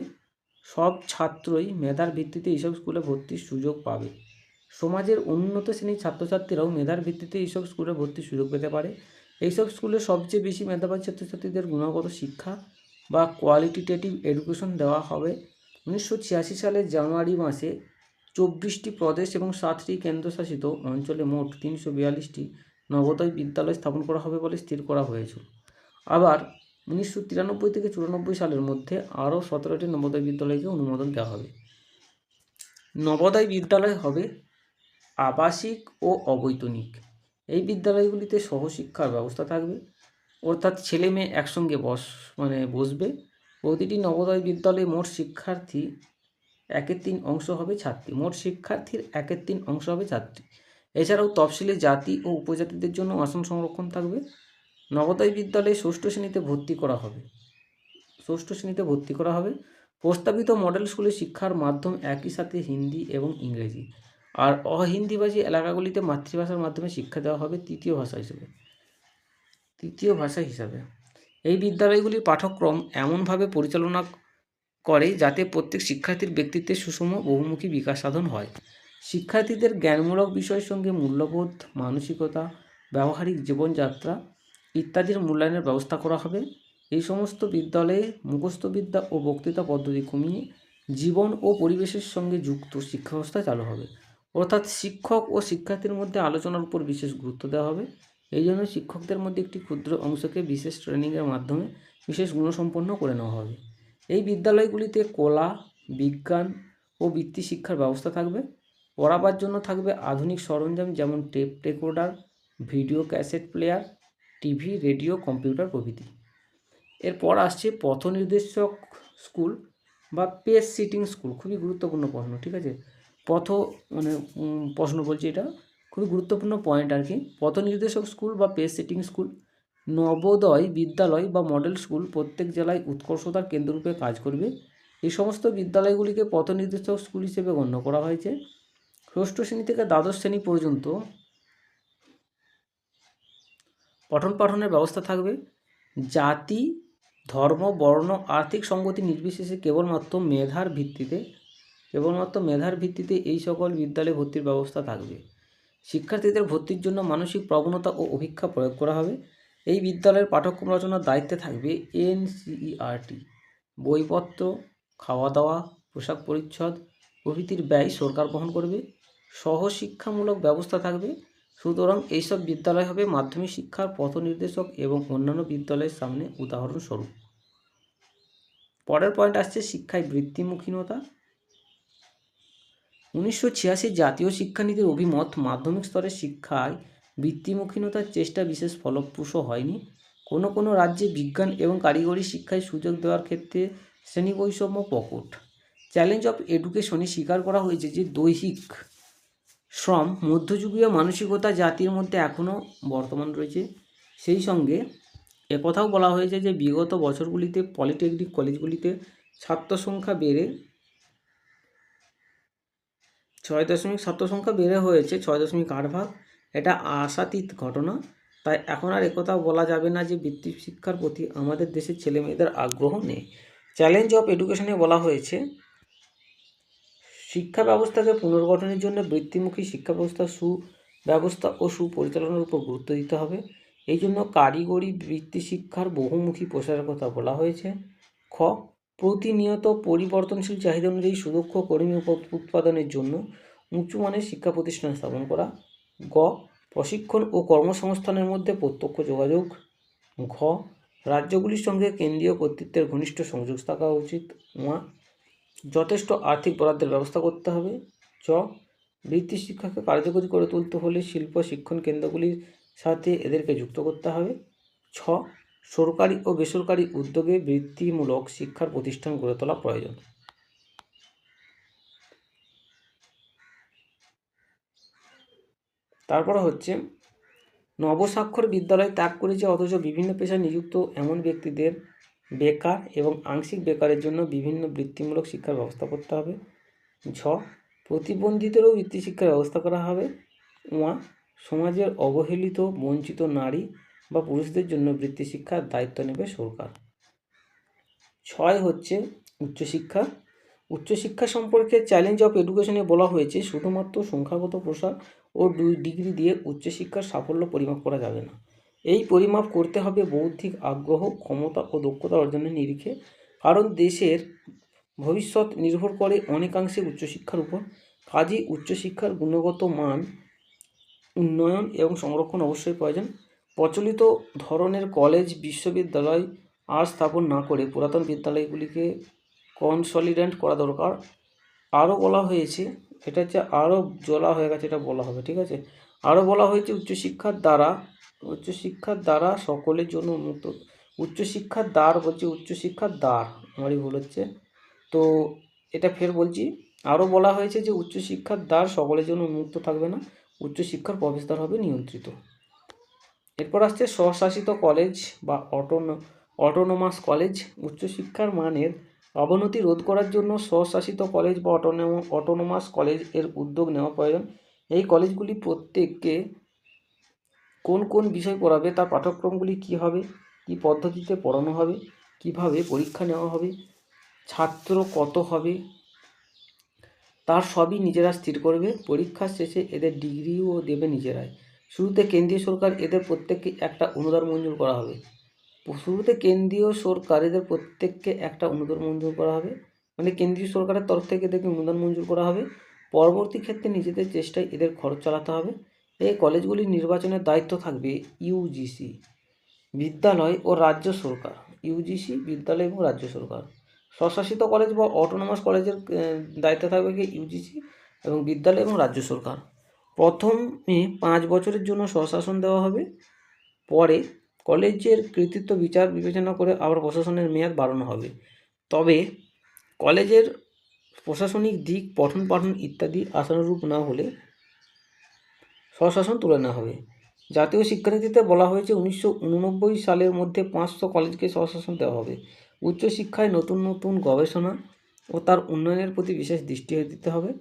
S1: সব ছাত্রই মেধার ভিত্তিতে এইসব স্কুলে ভর্তির সুযোগ পাবে। সমাজের উন্নত শ্রেণীর ছাত্রছাত্রীরাও মেধার ভিত্তিতে এইসব স্কুলে ভর্তির সুযোগ পেতে পারে। এইসব স্কুলে সবচেয়ে বেশি মেধাবান ছাত্রছাত্রীদের গুণগত শিক্ষা বা কোয়ালিটেটিভ এডুকেশন দেওয়া হবে। 1986 সালের জানুয়ারি মাসে 24টি প্রদেশ এবং 7টি কেন্দ্রশাসিত অঞ্চলে মোট 342টি নবোদয় বিদ্যালয় স্থাপন করা হবে বলে স্থির করা হয়েছিল। আবার 1993 থেকে 94 সালের মধ্যে আরও 17টি নবোদয় বিদ্যালয়কে অনুমোদন দেওয়া হবে। নবোদয় বিদ্যালয় হবে আবাসিক ও অবৈতনিক। এই বিদ্যালয়গুলিতে সহশিক্ষার ব্যবস্থা থাকবে, অর্থাৎ ছেলে মেয়ে একসঙ্গে বসবে। প্রতিটি নবোদয় বিদ্যালয়ে মোট শিক্ষার্থীর 1/3 অংশ হবে ছাত্রী। এছাড়াও তফসিলি জাতি ও উপজাতিদের জন্য আসন সংরক্ষণ থাকবে। নবোদয় বিদ্যালয়ে ষষ্ঠ শ্রেণীতে ভর্তি করা হবে। প্রস্তাবিত মডেল স্কুলে শিক্ষার মাধ্যম একই সাথে হিন্দি এবং ইংরেজি। আর অহিন্দিভাষী এলাকাগুলিতে মাতৃভাষার মাধ্যমে শিক্ষা দেওয়া হবে তৃতীয় ভাষা হিসাবে। এই বিদ্যালয়গুলির পাঠ্যক্রম এমনভাবে পরিচালনা করে যাতে প্রত্যেক শিক্ষার্থীর ব্যক্তিত্বে সুষম বহুমুখী বিকাশ সাধন হয়। শিক্ষার্থীদের জ্ঞানমূলক বিষয়ের সঙ্গে মূল্যবোধ, মানসিকতা, ব্যবহারিক জীবনযাত্রা ইত্যাদির মূল্যায়নের ব্যবস্থা করা হবে। এই সমস্ত বিদ্যালয়ে মুখস্থবিদ্যা ও বক্তৃতা পদ্ধতি কমিয়ে জীবন ও পরিবেশের সঙ্গে যুক্ত শিক্ষা ব্যবস্থা চালু হবে। অর্থাৎ শিক্ষক ও শিক্ষার্থীর মধ্যে আলোচনার উপর বিশেষ গুরুত্ব দেওয়া হবে। এই জন্য শিক্ষকদের মধ্যে একটি ক্ষুদ্র অংশকে বিশেষ ট্রেনিংয়ের মাধ্যমে বিশেষ গুণসম্পন্ন করে নেওয়া হবে। এই বিদ্যালয়গুলিতে কলা, বিজ্ঞান ও বৃত্তি শিক্ষার ব্যবস্থা থাকবে। পড়াবার জন্য থাকবে আধুনিক সরঞ্জাম যেমন tape recorder, video cassette player, TV, radio, computer প্রভৃতি। এরপর আসছে পথ নির্দেশক স্কুল বা পেস সিটিং স্কুল, খুবই গুরুত্বপূর্ণ প্রশ্ন, ঠিক আছে। পথ মানে প্রশ্ন বলছি, এটা খুবই গুরুত্বপূর্ণ পয়েন্ট আর কি। পথ নির্দেশক স্কুল বা পেস সিটিং স্কুল, নবোদয় বিদ্যালয় বা মডেল স্কুল প্রত্যেক জেলায় উৎকর্ষতার কেন্দ্ররূপে কাজ করবে। এই সমস্ত বিদ্যালয়গুলিকে পথ নির্দেশক স্কুল হিসেবে গণ্য করা হয়েছে। ষষ্ঠ শ্রেণী থেকে দ্বাদশ শ্রেণী পর্যন্ত পঠন পাঠনের ব্যবস্থা থাকবে। জাতি, ধর্ম, বর্ণ, আর্থিক সঙ্গতি নির্বিশেষে কেবলমাত্র মেধার ভিত্তিতে এই সকল বিদ্যালয়ে ভর্তির ব্যবস্থা থাকবে। শিক্ষার্থীদের ভর্তির জন্য মানসিক প্রবণতা ও অভিক্ষা প্রয়োগ করা হবে। এই বিদ্যালয়ের পাঠ্যক্রম রচনার দায়িত্বে থাকবে এনসিইআরটি। বইপত্র, খাওয়া দাওয়া, পোশাক পরিচ্ছদ প্রভৃতির ব্যয় সরকার বহন করবে। সহশিক্ষামূলক ব্যবস্থা থাকবে। সুতরাং এইসব বিদ্যালয় হবে মাধ্যমিক শিক্ষার পথ নির্দেশক এবং অন্যান্য বিদ্যালয়ের সামনে উদাহরণস্বরূপ। পরের পয়েন্ট আসছে শিক্ষায় বৃত্তিমুখীনতা। 1986 জাতীয় শিক্ষানীতির অভিমত, মাধ্যমিক স্তরের শিক্ষায় বৃত্তিমুখীনতার চেষ্টা বিশেষ ফলপ্রসূ হয়নি। কোনো কোনো রাজ্যে বিজ্ঞান এবং কারিগরি শিক্ষায় সুযোগ দেওয়ার ক্ষেত্রে শ্রেণী বৈষম্য প্রকট। চ্যালেঞ্জ অফ এডুকেশনে স্বীকার করা হয়েছে যে দৈহিক শ্রম মধ্যযুগীয় মানসিকতা জাতির মধ্যে এখনও বর্তমান রয়েছে। সেই সঙ্গে একথাও বলা হয়েছে যে বিগত বছরগুলিতে পলিটেকনিক কলেজগুলিতে ছাত্র সংখ্যা বেড়ে 6.8 ভাগ। এটা আশাতীত ঘটনা। তাই এখন আর একথাও বলা যাবে না যে বৃত্তি শিক্ষার প্রতি আমাদের দেশের ছেলেমেয়েদের আগ্রহ নেই। চ্যালেঞ্জ অফ এডুকেশনে বলা হয়েছে শিক্ষা ব্যবস্থাকে পুনর্গঠনের জন্য বৃত্তিমুখী শিক্ষা ব্যবস্থা ও সুপরিচালনার উপর গুরুত্ব দিতে হবে। এই জন্য কারিগরি বৃত্তি শিক্ষার বহুমুখী প্রসারের কথা বলা হয়েছে। খ, প্রতিনিয়ত পরিবর্তনশীল চাহিদা অনুযায়ী সুদক্ষ কর্মী উৎপাদনের জন্য উঁচু মানের শিক্ষা প্রতিষ্ঠান স্থাপন করা। গ, প্রশিক্ষণ ও কর্মসংস্থানের মধ্যে প্রত্যক্ষ যোগাযোগ। ঘ, রাজ্যগুলির সঙ্গে কেন্দ্রীয় কর্তৃত্বের ঘনিষ্ঠ সংযোগ থাকা উচিত। যথেষ্ট আর্থিক বরাদ্দের ব্যবস্থা করতে হবে। চ, বৃত্তি শিক্ষাকে কার্যকরী করে তুলতে হলে শিল্প শিক্ষণ কেন্দ্রগুলির সাথে এদেরকে যুক্ত করতে হবে। ছ, সরকারি ও বেসরকারি উদ্যোগে বৃত্তিমূলক শিক্ষার প্রতিষ্ঠান গড়ে তোলা প্রয়োজন। তারপরে হচ্ছে নবস্বাক্ষর বিদ্যালয় ত্যাগ করেছে অথচ বিভিন্ন পেশায় নিযুক্ত এমন ব্যক্তিদের বেকার এবং আংশিক বেকারের জন্য বিভিন্ন বৃত্তিমূলক শিক্ষার ব্যবস্থা করতে হবে। ঝ, প্রতিবন্ধীদেরও বৃত্তি শিক্ষার ব্যবস্থা করা হবে। ওয়া, সমাজের অবহেলিত বঞ্চিত নারী বা পুরুষদের জন্য বৃত্তি শিক্ষার দায়িত্ব নেবে সরকার। 6 হচ্ছে উচ্চশিক্ষা। উচ্চশিক্ষা সম্পর্কে চ্যালেঞ্জ অফ এডুকেশনে বলা হয়েছে শুধুমাত্র সংখ্যাগত প্রসার ও ডিগ্রি দিয়ে উচ্চশিক্ষার সাফল্য পরিমাপ করা যাবে না। এই পরিমাপ করতে হবে বৌদ্ধিক আগ্রহ, ক্ষমতা ও দক্ষতা অর্জনের নিরিখে। কারণ দেশের ভবিষ্যৎ নির্ভর করে অনেকাংশে উচ্চশিক্ষার উপর। কাজেই উচ্চশিক্ষার গুণগত মান উন্নয়ন এবং সংরক্ষণ অবশ্যই প্রয়োজন। প্রচলিত ধরনের কলেজ বিশ্ববিদ্যালয় আর স্থাপন না করে পুরাতন বিদ্যালয়গুলিকে কনসলিডেট করা দরকার। আরও বলা হয়েছে, এটা হচ্ছে আরও জলা হয়ে গেছে, এটা বলা হবে, ঠিক আছে। আরও বলা হয়েছে উচ্চশিক্ষার দ্বারা সকলের জন্য উন্মুক্ত। উচ্চশিক্ষার দ্বার আমারই ভুল হচ্ছে, তো এটা ফের বলছি। আরও বলা হয়েছে যে উচ্চশিক্ষার দ্বার সকলের জন্য উন্মুক্ত থাকবে না, উচ্চশিক্ষার প্রবেশদ্বার হবে নিয়ন্ত্রিত। এরপর আসছে স্বশাসিত কলেজ বা অটোনোমাস কলেজ। উচ্চশিক্ষার মানের অবনতি রোধ করার জন্য স্বশাসিত কলেজ বা অটোনোমাস কলেজ এর উদ্যোগ নেওয়া প্রয়োজন। এই কলেজগুলি প্রত্যেককে কোন কোন বিষয় পড়াবে, তার পাঠ্যক্রমগুলি কী হবে, কী পদ্ধতিতে পড়ানো হবে, কিভাবে পরীক্ষা নেওয়া হবে, ছাত্র কত হবে, তার সবই নিজেরা স্থির করবে। পরীক্ষার শেষে এদের ডিগ্রিও দেবে নিজেরাই। শুরুতে কেন্দ্রীয় সরকার এদের প্রত্যেককে একটা অনুদান মঞ্জুর করা হবে। মানে কেন্দ্রীয় সরকারের তরফ থেকে এদেরকে অনুদান মঞ্জুর করা হবে। পরবর্তী ক্ষেত্রে নিজেদের চেষ্টায় এদের খরচ চালাতে হবে। এই কলেজগুলির নির্বাচনের দায়িত্ব থাকবে ইউজিসি, বিদ্যালয় ও রাজ্য সরকার। ইউজিসি, বিদ্যালয় এবং রাজ্য সরকার। স্বশাসিত কলেজ বা অটোনোমাস কলেজের দায়িত্ব থাকবে কি ইউজিসি, এবং বিদ্যালয় এবং রাজ্য সরকার। প্রথমে 5 বছরের জন্য স্বশাসন দেওয়া হবে, পরে কলেজের কৃতিত্ব বিচার বিবেচনা করে আবার প্রশাসনের মেয়াদ বাড়ানো হবে। তবে কলেজের প্রশাসনিক দিক, পঠন পাঠন ইত্যাদি আশানুরূপ না হলে স্বশাসন তুলে নেওয়া হবে। জাতীয় শিক্ষানীতিতে বলা হয়েছে 1989 সালের মধ্যে 500 কলেজকে স্বশাসন দেওয়া হবে। উচ্চশিক্ষায় নতুন নতুন গবেষণা ও তার উন্নয়নের প্রতি বিশেষ দৃষ্টি দিতে হবে।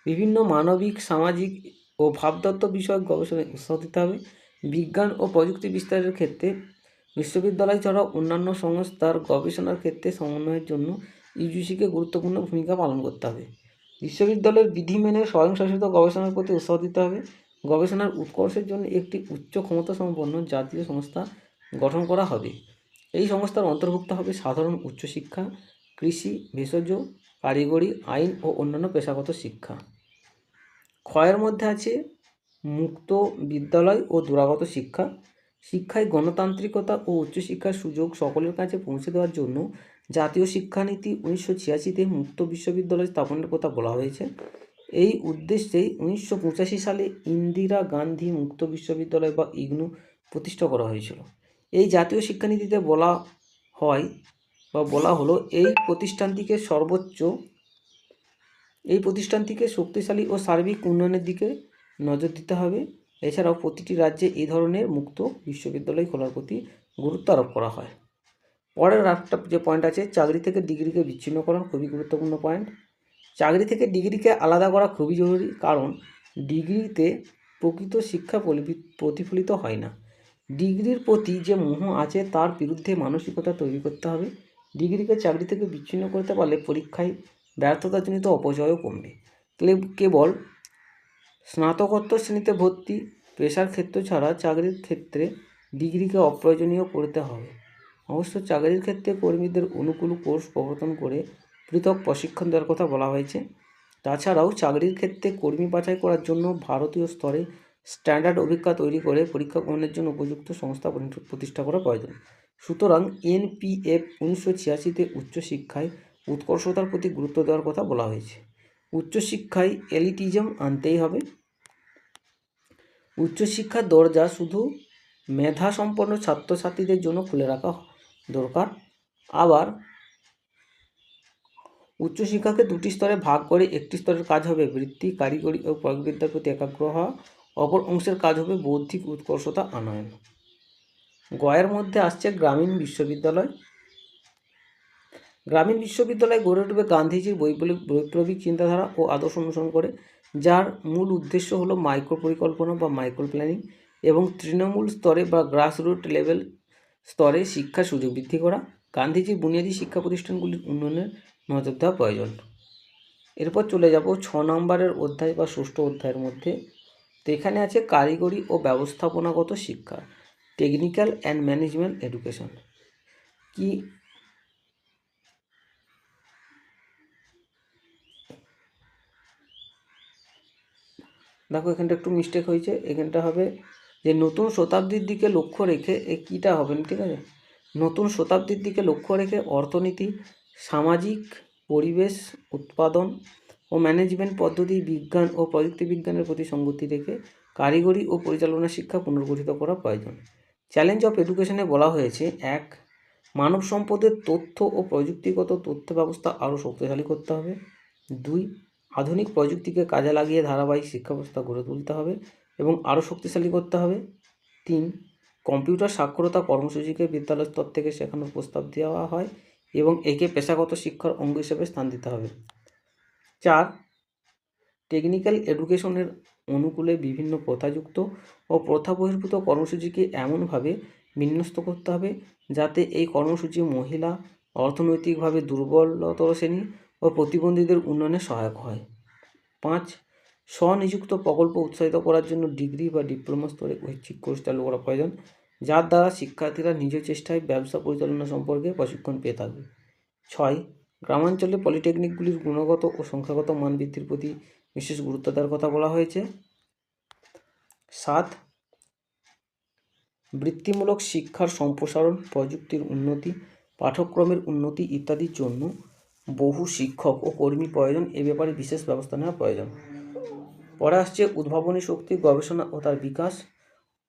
S1: বিভিন্ন মানবিক, সামাজিক ও ভাবতত্ত্ব বিষয়ক গবেষণায় উৎসাহ দিতে হবে। বিজ্ঞান ও প্রযুক্তি বিস্তারের ক্ষেত্রে বিশ্ববিদ্যালয় ছাড়াও অন্যান্য সংস্থার গবেষণার ক্ষেত্রে সমন্বয়ের জন্য ইউজিসিকে গুরুত্বপূর্ণ ভূমিকা পালন করতে হবে। বিশ্ববিদ্যালয়ের বিধি মেনে স্বয়ংশাসিত গবেষণার প্রতি উৎসাহ দিতে হবে। গবেষণার উৎকর্ষের জন্য একটি উচ্চ ক্ষমতাসম্পন্ন জাতীয় সংস্থা গঠন করা হবে। এই সংস্থার অন্তর্ভুক্ত হবে সাধারণ উচ্চশিক্ষা, কৃষি, ভেষজ, কারিগরি, আইন ও অন্যান্য পেশাগত শিক্ষা। ক্ষয়ের মধ্যে আছে মুক্ত বিদ্যালয় ও দূরাগত শিক্ষা। শিক্ষায় গণতান্ত্রিকতা ও উচ্চশিক্ষার সুযোগ সকলের কাছে পৌঁছে দেওয়ার জন্য জাতীয় শিক্ষানীতি 1986-তে মুক্ত বিশ্ববিদ্যালয় স্থাপনের কথা বলা হয়েছে। এই উদ্দেশ্যেই 1985 সালে ইন্দিরা গান্ধী মুক্ত বিশ্ববিদ্যালয় বা ইগনু প্রতিষ্ঠা করা হয়েছিল। এই জাতীয় শিক্ষানীতিতে বলা হলো এই প্রতিষ্ঠানটিকে শক্তিশালী ও সার্বিক উন্নয়নের দিকে নজর দিতে হবে। এছাড়াও প্রতিটি রাজ্যে এই ধরনের মুক্ত বিশ্ববিদ্যালয় খোলার প্রতি গুরুত্ব আরোপ করা হয়। পরের একটা যে পয়েন্ট আছে, চাকরি থেকে ডিগ্রিকে বিচ্ছিন্নকরণ, খুবই গুরুত্বপূর্ণ পয়েন্ট। চাকরি থেকে ডিগ্রিকে আলাদা করা খুবই জরুরি, কারণ ডিগ্রিতে প্রকৃত শিক্ষা প্রতিফলিত হয় না। ডিগ্রির প্রতি যে মোহ আছে তার বিরুদ্ধে মানসিকতা তৈরি করতে হবে। ডিগ্রিকে চাকরি থেকে বিচ্ছিন্ন করতে পারলে পরীক্ষায় ব্যর্থতাজনিত অপচয়ও কমবে। কেবল স্নাতকোত্তর শ্রেণীতে ভর্তি, পেশার ক্ষেত্র ছাড়া চাকরির ক্ষেত্রে ডিগ্রিকে অপ্রয়োজনীয় করতে হবে। অবশ্য চাকরির ক্ষেত্রে কর্মীদের অনুকূল কোর্স প্রবর্তন করে পৃথক প্রশিক্ষণ দেওয়ার কথা বলা হয়েছে। তাছাড়াও চাকরির ক্ষেত্রে কর্মী বাছাই করার জন্য ভারতীয় স্তরে স্ট্যান্ডার্ড অভিজ্ঞতা তৈরি করে পরীক্ষা গ্রহণের জন্য উপযুক্ত সংস্থা প্রতিষ্ঠা করা প্রয়োজন। সুতরাং এনপিএফ 1986-তে উচ্চশিক্ষায় উৎকর্ষতার প্রতি গুরুত্ব দেওয়ার কথা বলা হয়েছে। উচ্চশিক্ষায় এলিটিজম আনতেই হবে। উচ্চশিক্ষার দরজা শুধু মেধাসম্পন্ন ছাত্রছাত্রীদের জন্য খুলে রাখা দরকার। আবার উচ্চশিক্ষাকে দুটি স্তরে ভাগ করে একটি স্তরের কাজ হবে বৃত্তি, কারিগরি ও প্রয়োগবিদ্যার প্রতি একাগ্র হওয়া, অপর অংশের কাজ হবে বৌদ্ধিক উৎকর্ষতা আনয়ন। গয়ের মধ্যে আসছে গ্রামীণ বিশ্ববিদ্যালয়। গ্রামীণ বিশ্ববিদ্যালয় গড়ে উঠবে গান্ধীজির বৈপ্লবিক চিন্তাধারা ও আদর্শ অনুসরণ করে, যার মূল উদ্দেশ্য হলো মাইক্রো পরিকল্পনা বা মাইক্রো প্ল্যানিং এবং তৃণমূল স্তরে বা গ্রাসরুট লেভেল স্তরে শিক্ষার সুযোগ বৃদ্ধি করা। গান্ধীজির বুনিয়াদী শিক্ষা প্রতিষ্ঠানগুলির উন্নয়নের নজর দেওয়া প্রয়োজন। এরপর চলে যাব 6 নম্বরের অধ্যায় বা 6ষ্ঠ অধ্যায়ের মধ্যে। তো এখানে আছে কারিগরি ও ব্যবস্থাপনাগত শিক্ষা, টেকনিক্যাল অ্যান্ড ম্যানেজমেন্ট এডুকেশন। কি দেখো, এখানটা একটু মিস্টেক হয়েছে। এখানটা হবে যে নতুন শতাব্দীর দিকে লক্ষ্য রেখে, কীটা হবে না, ঠিক আছে, নতুন শতাব্দীর দিকে লক্ষ্য রেখে অর্থনীতি, সামাজিক, পরিবেশ, উৎপাদন ও ম্যানেজমেন্ট পদ্ধতি, বিজ্ঞান ও প্রযুক্তি বিজ্ঞানের প্রতি সঙ্গতি রেখে কারিগরি ও পরিচালনা শিক্ষা পুনর্গঠিত করা প্রয়োজন। চ্যালেঞ্জ অফ এডুকেশনে বলা হয়েছে: 1. মানব সম্পদের তথ্য ও প্রযুক্তিগত তথ্য ব্যবস্থা আরও শক্তিশালী করতে হবে। 2. আধুনিক প্রযুক্তিকে কাজে লাগিয়ে ধারাবাহিক শিক্ষা ব্যবস্থা গড়ে তুলতে হবে এবং আরও শক্তিশালী করতে হবে। 3. কম্পিউটার সাক্ষরতা কর্মসূচিকে বিদ্যালয় স্তর থেকে শেখানোর প্রস্তাব দেওয়া হয় এবং একে পেশাগত শিক্ষার অঙ্গ হিসেবে স্থান দিতে হবে। 4. টেকনিক্যাল এডুকেশনের অনুকূলে বিভিন্ন প্রথাযুক্ত ও প্রথা বহির্ভূত কর্মসূচিকে এমনভাবে বিন্যস্ত করতে হবে যাতে এই কর্মসূচি মহিলা, অর্থনৈতিকভাবে দুর্বলতর শ্রেণী ও প্রতিবন্ধীদের উন্নয়নে সহায়ক হয়। 5. স্বনিযুক্ত প্রকল্প উৎসাহিত করার জন্য ডিগ্রি বা ডিপ্লোমা স্তরে ঐচ্ছিক কোর্স চালু করা প্রয়োজন, যার দ্বারা শিক্ষার্থীরা নিজ চেষ্টায় ব্যবসা পরিচালনা সম্পর্কে প্রশিক্ষণ পেয়ে থাকবে। 6. গ্রামাঞ্চলে পলিটেকনিকগুলির গুণগত ও সংখ্যাগত মান বৃদ্ধির প্রতি বিশেষ গুরুত্ব দেওয়ার কথা বলা হয়েছে। 7. বৃত্তিমূলক শিক্ষার সম্প্রসারণ, প্রযুক্তির উন্নতি, পাঠ্যক্রমের উন্নতি ইত্যাদির জন্য বহু শিক্ষক ও কর্মী প্রয়োজন। এ ব্যাপারে বিশেষ ব্যবস্থা নেওয়া প্রয়োজন। পরে আসছে উদ্ভাবনী শক্তি, গবেষণা ও তার বিকাশ।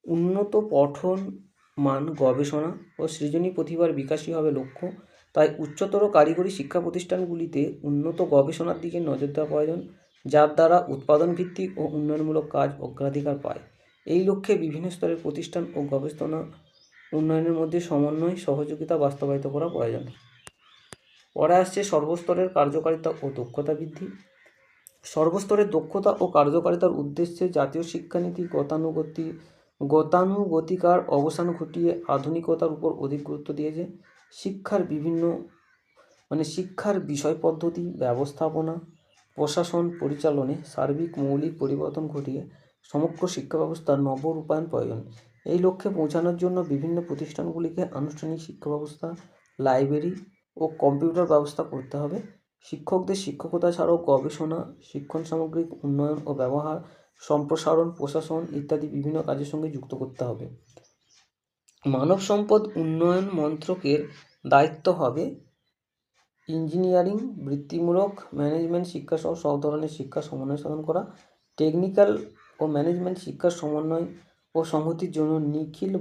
S1: উন্নত পঠন মান, গবেষণা ও সৃজনী প্রতিভার বিকাশই হবে লক্ষ্য। তাই উচ্চতর কারিগরি শিক্ষা প্রতিষ্ঠানগুলিতে উন্নত গবেষণার দিকে নজর দেওয়া প্রয়োজন, যার দ্বারা উৎপাদন ভিত্তিক ও উন্নয়নমূলক কাজ অগ্রাধিকার পায়। এই লক্ষ্যে বিভিন্ন স্তরের প্রতিষ্ঠান ও গবেষণা উন্নয়নের মধ্যে সমন্বয়, সহযোগিতা বাস্তবায়িত করা প্রয়োজন। পরে আসছে সর্বস্তরের কার্যকারিতা ও দক্ষতা বৃদ্ধি। সর্বস্তরের দক্ষতা ও কার্যকারিতার উদ্দেশ্যে জাতীয় শিক্ষানীতি গতানুগতিকার অবসান ঘটিয়ে আধুনিকতার উপর অধিক গুরুত্ব দিয়েছে। শিক্ষার বিষয় পদ্ধতি, ব্যবস্থাপনা, প্রশাসন পরিচালনে সার্বিক মৌলিক পরিবর্তন ঘটিয়ে সমগ্র শিক্ষা ব্যবস্থার নব রূপায়ণ প্রয়োজন। এই লক্ষ্যে পৌঁছানোর জন্য বিভিন্ন প্রতিষ্ঠানগুলিকে আনুষ্ঠানিক শিক্ষা ব্যবস্থা, লাইব্রেরি ও কম্পিউটার ব্যবস্থা করতে হবে। শিক্ষকদের শিক্ষকতা ছাড়াও গবেষণা, শিক্ষণ সামগ্রিক উন্নয়ন ও ব্যবহার, সম্প্রসারণ, প্রশাসন ইত্যাদি বিভিন্ন কাজের সঙ্গে যুক্ত করতে হবে। মানব সম্পদ উন্নয়ন মন্ত্রকের দায়িত্ব হবে ইঞ্জিনিয়ারিং, বৃত্তিমূলক, ম্যানেজমেন্ট শিক্ষাসহ সব ধরনের শিক্ষা সমন্বয় সাধন করা। টেকনিক্যাল ও ম্যানেজমেন্ট শিক্ষার সমন্বয় ও সংহতির জন্য নিখিল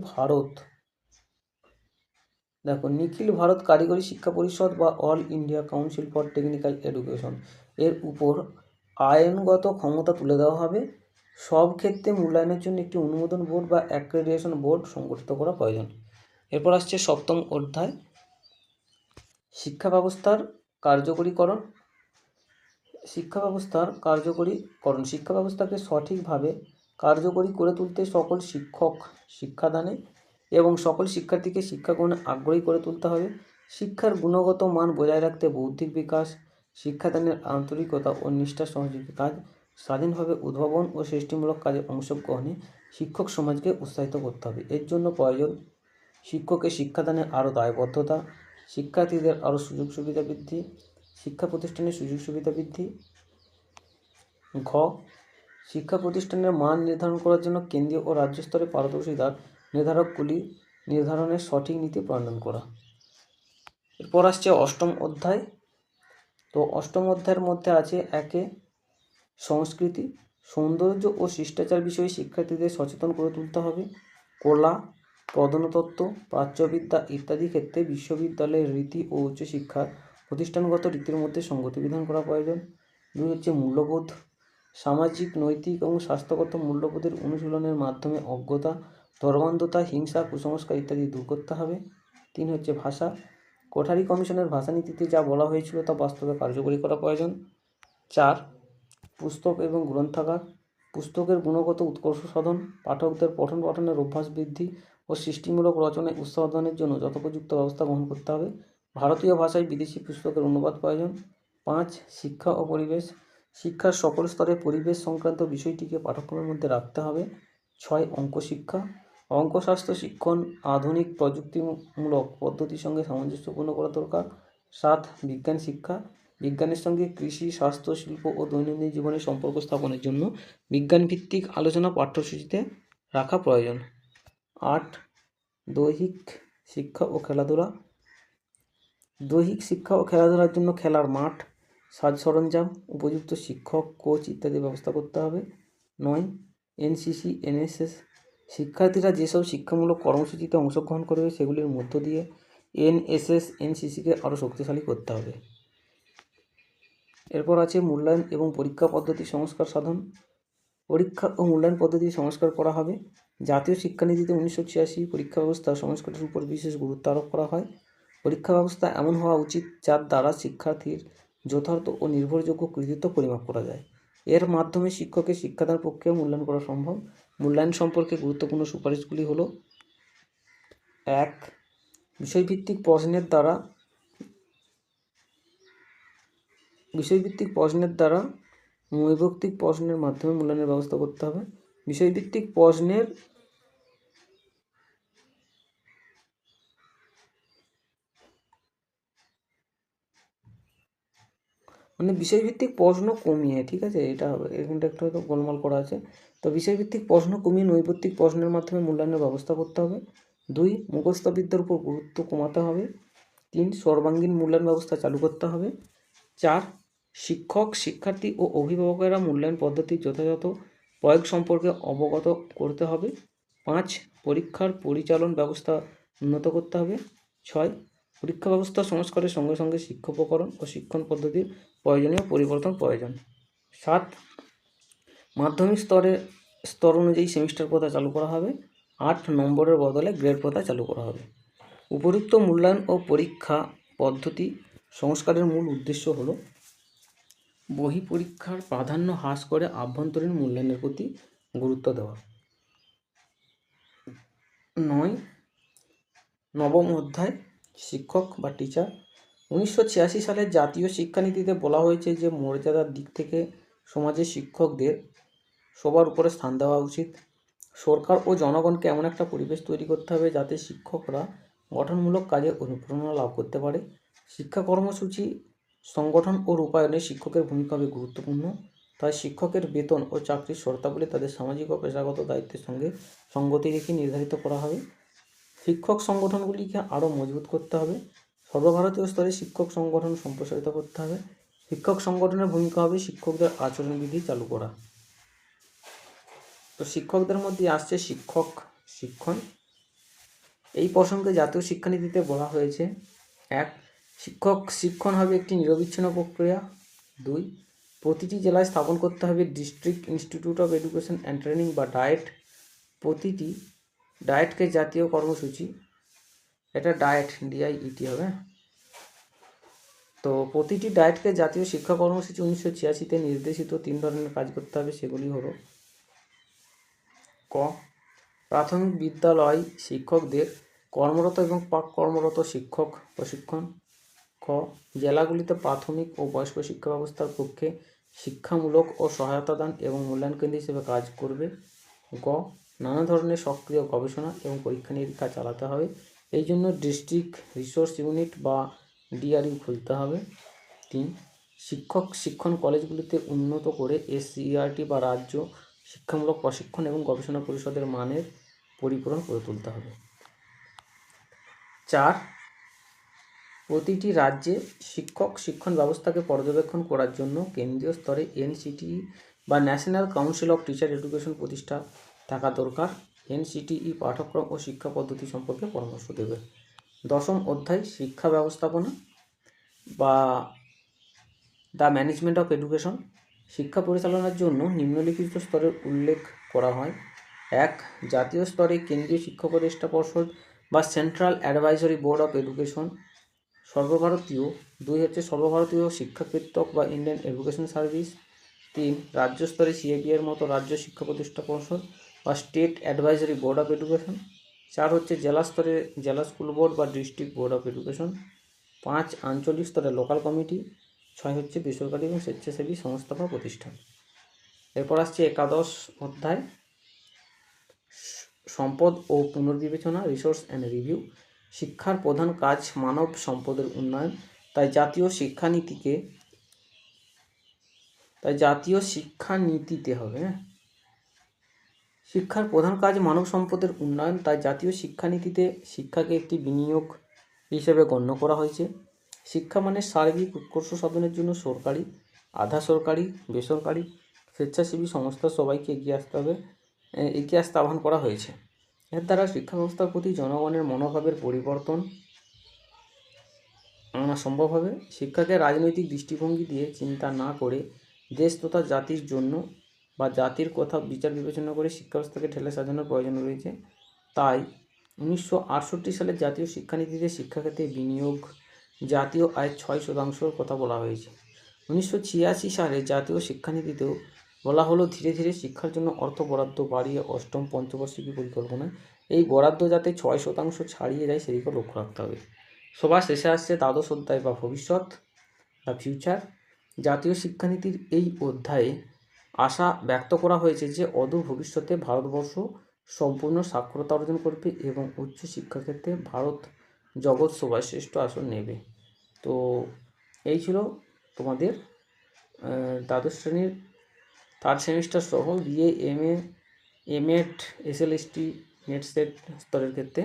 S1: ভারত কারিগরি শিক্ষা পরিষদ বা all India council for technical education এর উপর আইনগত ক্ষমতা তুলে দেওয়া হবে। সব ক্ষেত্রে মূল্যায়নের জন্য একটি অনুমোদন বোর্ড বা অ্যাক্রেডিটেশন বোর্ড সংগঠিত করা প্রয়োজন। এরপর আসছে সপ্তম অধ্যায়, শিক্ষা ব্যবস্থার কার্যকরীকরণ। শিক্ষা ব্যবস্থাকে সঠিকভাবে কার্যকরী করে তুলতে সকল শিক্ষক শিক্ষাদানে এবং সকল শিক্ষার্থীকে শিক্ষা গ্রহণে আগ্রহী করে তুলতে হবে। শিক্ষার গুণগত মান বজায় রাখতে বৌদ্ধিক বিকাশ, শিক্ষাদানের আন্তরিকতা ও নিষ্ঠার সহযোগী কাজ, স্বাধীনভাবে উদ্ভাবন ও সৃষ্টিমূলক কাজে অংশগ্রহণে শিক্ষক সমাজকে উৎসাহিত করতে হবে। এর জন্য প্রয়োজন শিক্ষকের শিক্ষাদানে আরও দায়বদ্ধতা, শিক্ষার্থীদের আরও সুযোগ সুবিধা বৃদ্ধি, শিক্ষা প্রতিষ্ঠানের সুযোগ সুবিধা বৃদ্ধি। ঘ, শিক্ষা প্রতিষ্ঠানের মান নির্ধারণ করার জন্য কেন্দ্রীয় ও রাজ্য স্তরে পারদর্শিতার নির্ধারকগুলি নির্ধারণের সঠিক নীতি প্রণয়ন করা। এরপর আসছে অষ্টম অধ্যায়। তো অষ্টম অধ্যায়ের মধ্যে আছে একে সংস্কৃতি, সৌন্দর্য ও শিষ্টাচার বিষয়ে শিক্ষার্থীদের সচেতন করে তুলতে হবে। কলা, প্রত্নতত্ত্ব, প্রাচ্যবিদ্যা ইত্যাদি ক্ষেত্রে বিশ্ববিদ্যালয়ের রীতি ও উচ্চশিক্ষার প্রতিষ্ঠানগত রীতির মধ্যে সঙ্গতি বিধান করা প্রয়োজন। দুই হচ্ছে মূল্যবোধ, সামাজিক, নৈতিক এবং স্বাস্থ্যগত মূল্যবোধের অনুশীলনের মাধ্যমে অজ্ঞতা, ধর্মান্ধতা, হিংসা, কুসংস্কার ইত্যাদি দূর করতে হবে। তিন হচ্ছে ভাষা, কোঠারি কমিশনের ভাষানীতিতে যা বলা হয়েছিল তা বাস্তবে কার্যকরী করা প্রয়োজন। চার, পুস্তক এবং গ্রন্থাগার, পুস্তকের গুণগত উৎকর্ষ সাধন, পাঠকদের পঠন পাঠনের অভ্যাস বৃদ্ধি ও সৃষ্টিমূলক রচনায় উৎসাহদানের জন্য যথোপযুক্ত ব্যবস্থা গ্রহণ করতে হবে। ভারতীয় ভাষায় বিদেশি পুস্তকের অনুবাদ প্রয়োজন। 5, শিক্ষা ও পরিবেশ, শিক্ষার সকল স্তরে পরিবেশ সংক্রান্ত বিষয়টিকে পাঠ্যক্রমের মধ্যে রাখতে হবে। 6, অঙ্ক শিক্ষা, অঙ্কশাস্ত্র শিক্ষণ আধুনিক প্রযুক্তিমূলক পদ্ধতির সঙ্গে সামঞ্জস্যপূর্ণ করা দরকার। 7, বিজ্ঞান শিক্ষা, বিজ্ঞানের সঙ্গে কৃষি, স্বাস্থ্য, শিল্প ও দৈনন্দিন জীবনের সম্পর্ক স্থাপনের জন্য বিজ্ঞানভিত্তিক আলোচনা পাঠ্যসূচিতে রাখা প্রয়োজন। 8, দৈহিক শিক্ষা ও খেলাধুলা, দৈহিক শিক্ষা ও খেলাধুলার জন্য খেলার মাঠ, সাজ সরঞ্জাম, উপযুক্ত শিক্ষক, কোচ ইত্যাদি ব্যবস্থা করতে হবে। 9, এনসিসি, এনএসএস, শিক্ষার্থীরা যেসব শিক্ষামূলক কর্মসূচিতে অংশগ্রহণ করবে সেগুলির মধ্য দিয়ে এনএসএস, এনসিসিকে আরও শক্তিশালী করতে হবে। এরপর আছে মূল্যায়ন এবং পরীক্ষা পদ্ধতি সংস্কার সাধন। পরীক্ষা ও মূল্যায়ন পদ্ধতি সংস্কার করা হবে। জাতীয় শিক্ষানীতিতে 1986 পরীক্ষা ব্যবস্থা সংস্কারের উপর বিশেষ গুরুত্ব আরোপ করা হয়। পরীক্ষা ব্যবস্থা এমন হওয়া উচিত যার দ্বারা শিক্ষার্থীর যথার্থ ও নির্ভরযোগ্য কৃতিত্ব পরিমাপ করা যায়। এর মাধ্যমে শিক্ষকের শিক্ষাদান প্রক্রিয়া মূল্যায়ন করা সম্ভব। মূল্যায়ন সম্পর্কে গুরুত্বপূর্ণ সুপারিশগুলি হলো: 1, বিষয়ভিত্তিক প্রশ্নের দ্বারা নৈর্ব্যক্তিক প্রশ্নের মাধ্যমে মূল্যায়নের ব্যবস্থা করতে হবে। বিষয়ভিত্তিক প্রশ্নের বিষয়ভিত্তিক প্রশ্ন কমিয়ে, ঠিক আছে, এটা হবে, এখানটা একটু হয়তো গোলমাল করা আছে। তো বিষয়ভিত্তিক প্রশ্ন কমিয়ে নৈর্ব্যক্তিক প্রশ্নের মাধ্যমে মূল্যায়নের ব্যবস্থা করতে হবে। 2, মুখস্থ বিদ্যার উপর গুরুত্ব কমাতে হবে। 3, সর্বাঙ্গীন মূল্যায়ন ব্যবস্থা চালু করতে হবে। 4, শিক্ষক, শিক্ষার্থী ও অভিভাবকেরা মূল্যায়ন পদ্ধতির যথাযথ প্রয়োগ সম্পর্কে অবগত করতে হবে। 5. পরীক্ষার পরিচালন ব্যবস্থা উন্নত করতে হবে। 6. পরীক্ষা ব্যবস্থা সংস্কারের সঙ্গে সঙ্গে শিক্ষা উপকরণ ও শিক্ষণ পদ্ধতির প্রয়োজনীয় পরিবর্তন প্রয়োজন। 7. মাধ্যমিক স্তর অনুযায়ী সেমিস্টার প্রথা চালু করা হবে। 8. নম্বরের বদলে গ্রেড প্রথা চালু করা হবে। উপযুক্ত মূল্যায়ন ও পরীক্ষা পদ্ধতি সংস্কারের মূল উদ্দেশ্য হল বহি পরীক্ষার প্রাধান্য হ্রাস করে আভ্যন্তরীণ মূল্যায়নের প্রতি গুরুত্ব দেওয়া। 9. নবম অধ্যায় শিক্ষক বা টিচার। 1986 সালের জাতীয় শিক্ষানীতিতে বলা হয়েছে যে মর্যাদার দিক থেকে সমাজে শিক্ষকদের সবার উপরে স্থান দেওয়া উচিত। সরকার ও জনগণকে এমন একটা পরিবেশ তৈরি করতে হবে যাতে শিক্ষকরা গঠনমূলক কাজে অনুপ্রেরণা লাভ করতে পারে। শিক্ষা কর্মসূচি সংগঠন ও রূপায়ণে শিক্ষকের ভূমিকা হবে গুরুত্বপূর্ণ। তাই শিক্ষকের বেতন ও চাকরির শর্তাবলী তাদের সামাজিক ও পেশাগত দায়িত্বের সঙ্গে সঙ্গতি রেখে নির্ধারিত করা হবে। শিক্ষক সংগঠনগুলিকে আরও মজবুত করতে হবে। সর্বভারতীয় স্তরে শিক্ষক সংগঠন সম্প্রসারিত করতে হবে। শিক্ষক সংগঠনের ভূমিকা হবে শিক্ষকদের আচরণবিধি চালু করা। তো শিক্ষকদের মধ্যে আসছে শিক্ষক শিক্ষণ। এই প্রসঙ্গে জাতীয় শিক্ষানীতিতে বলা হয়েছে 1. শিক্ষক শিক্ষণ হবে একটি নিরবিচ্ছিন্ন প্রক্রিয়া। 2. প্রতিটি জেলায় স্থাপন করতে হবে district institute of education and training বা ডায়েট। প্রতিটি ডায়েটকে জাতীয় কর্মসূচি, এটা ডায়েট DIET হবে। তো প্রতিটি ডায়েটকে জাতীয় শিক্ষা কর্মসূচি 1986-তে নির্দেশিত 3 ধরনের কাজ করতে হবে। সেগুলি হলো ক. প্রাথমিক বিদ্যালয় শিক্ষকদের কর্মরত এবং পাক কর্মরত শিক্ষক প্রশিক্ষণ। খ. জেলাগুলিতে প্রাথমিক ও বয়স্ক শিক্ষা ব্যবস্থার পক্ষে শিক্ষামূলক ও সহায়তা দান এবং মূল্যায়ন কেন্দ্র হিসেবে কাজ করবে। গ. নানা ধরনের সক্রিয় গবেষণা এবং পরীক্ষা নিরীক্ষা চালাতে হবে। এই জন্য ডিস্ট্রিক্ট রিসোর্স ইউনিট বা DRU খুলতে হবে। 3. শিক্ষক শিক্ষণ কলেজগুলিতে উন্নত করে SCERT বা রাজ্য শিক্ষামূলক প্রশিক্ষণ এবং গবেষণা পরিষদের মানের পরিপূরণ করে তুলতে হবে। 4. প্রতিটি রাজ্যে শিক্ষক শিক্ষণ ব্যবস্থাকে পর্যবেক্ষণ করার জন্য কেন্দ্রীয় স্তরে NCTE বা national council of teacher education প্রতিষ্ঠা থাকা দরকার। NCTE পাঠ্যক্রম ও শিক্ষা পদ্ধতি সম্পর্কে পরামর্শ দেবে। 10ম অধ্যায় শিক্ষা ব্যবস্থাপনা বা দ্য ম্যানেজমেন্ট অফ এডুকেশন। শিক্ষা পরিচালনার জন্য নিম্নলিখিত স্তরের উল্লেখ করা হয়। 1. জাতীয় স্তরে কেন্দ্রীয় শিক্ষা উপদেষ্টা পর্ষদ বা central advisory board of education. সর্বভারতীয়। 2 হচ্ছে সর্বভারতীয় শিক্ষা কর্তৃক বা ইন্ডিয়ান এডুকেশন সার্ভিস। 3. রাজ্য স্তরে CAB এর মতো রাজ্য শিক্ষা প্রতিষ্ঠা পর্ষদ বা state advisory board of education. 4 হচ্ছে জেলা স্তরে জেলা স্কুল বোর্ড বা ডিস্ট্রিক্ট বোর্ড অফ এডুকেশন। 5. আঞ্চলিক স্তরে লোকাল কমিটি। 6 হচ্ছে বেসরকারি এবং স্বেচ্ছাসেবী সংস্থা বা প্রতিষ্ঠান। এরপর আসছে 11 অধ্যায় সম্পদ ও পুনর্বিবেচনা, রিসোর্স অ্যান্ড রিভিউ। শিক্ষার প্রধান কাজ মানব সম্পদের উন্নয়ন। তাই জাতীয় শিক্ষানীতিতে হবে শিক্ষার প্রধান কাজ মানব সম্পদের উন্নয়ন। তাই জাতীয় শিক্ষানীতিতে শিক্ষাকে একটি বিনিয়োগ হিসেবে গণ্য করা হয়েছে। শিক্ষা মানে সার্বিক উৎকর্ষ সাধনের জন্য সরকারি, আধা সরকারি, বেসরকারি, স্বেচ্ছাসেবী সংস্থা সবাইকে এগিয়ে আসতে আহ্বান করা হয়েছে। এর দ্বারা শিক্ষা ব্যবস্থার প্রতি জনগণের মনোভাবের পরিবর্তন আনা সম্ভব হবে। শিক্ষাকে রাজনৈতিক দৃষ্টিভঙ্গি দিয়ে চিন্তা না করে দেশ তথা জাতির জন্য বা জাতির কথা বিচার বিবেচনা করে শিক্ষা ব্যবস্থাকে ঠেলে সাজানোর প্রয়োজন রয়েছে। তাই 1968 সালের জাতীয় শিক্ষানীতিতে শিক্ষাক্ষেত্রে বিনিয়োগ জাতীয় আয়ের 6% কথা বলা হয়েছে। 1986 সালে জাতীয় শিক্ষানীতিতেও বলা হলো ধীরে ধীরে শিক্ষার জন্য অর্থ বরাদ্দ বাড়িয়ে 8ম পঞ্চবার্ষিকী পরিকল্পনায় এই বরাদ্দ যাতে 6% ছাড়িয়ে যায় সেদিকে লক্ষ্য রাখতে হবে। সবার শেষে আসছে দ্বাদশ অধ্যায় বা ভবিষ্যৎ দ্য ফিউচার। জাতীয় শিক্ষানীতির এই অধ্যায়ে আশা ব্যক্ত করা হয়েছে যে অদূর ভবিষ্যতে ভারতবর্ষ সম্পূর্ণ সাক্ষরতা অর্জন করবে এবং উচ্চ শিক্ষাক্ষেত্রে ভারত জগৎ সভায় শ্রেষ্ঠ আসন নেবে। তো এই ছিল তোমাদের দ্বাদশ শ্রেণীর 3rd সেমিস্টার সহ BA MA MAT SLST net set স্তরের ক্ষেত্রে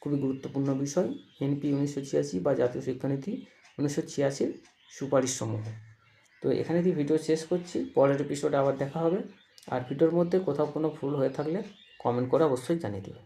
S1: খুবই গুরুত্বপূর্ণ বিষয় NP 1986 বা জাতীয় শিক্ষানীতি 1986 সুপারিশসমূহ। তো তো এখানে দিয়ে ভিডিও শেষ করছি, পরের এপিসোডে আবার দেখা হবে। আর ভিডিওর মধ্যে কোথাও কোনো ভুল হয়ে থাকলে কমেন্ট করে অবশ্যই জানিয়ে দেবে।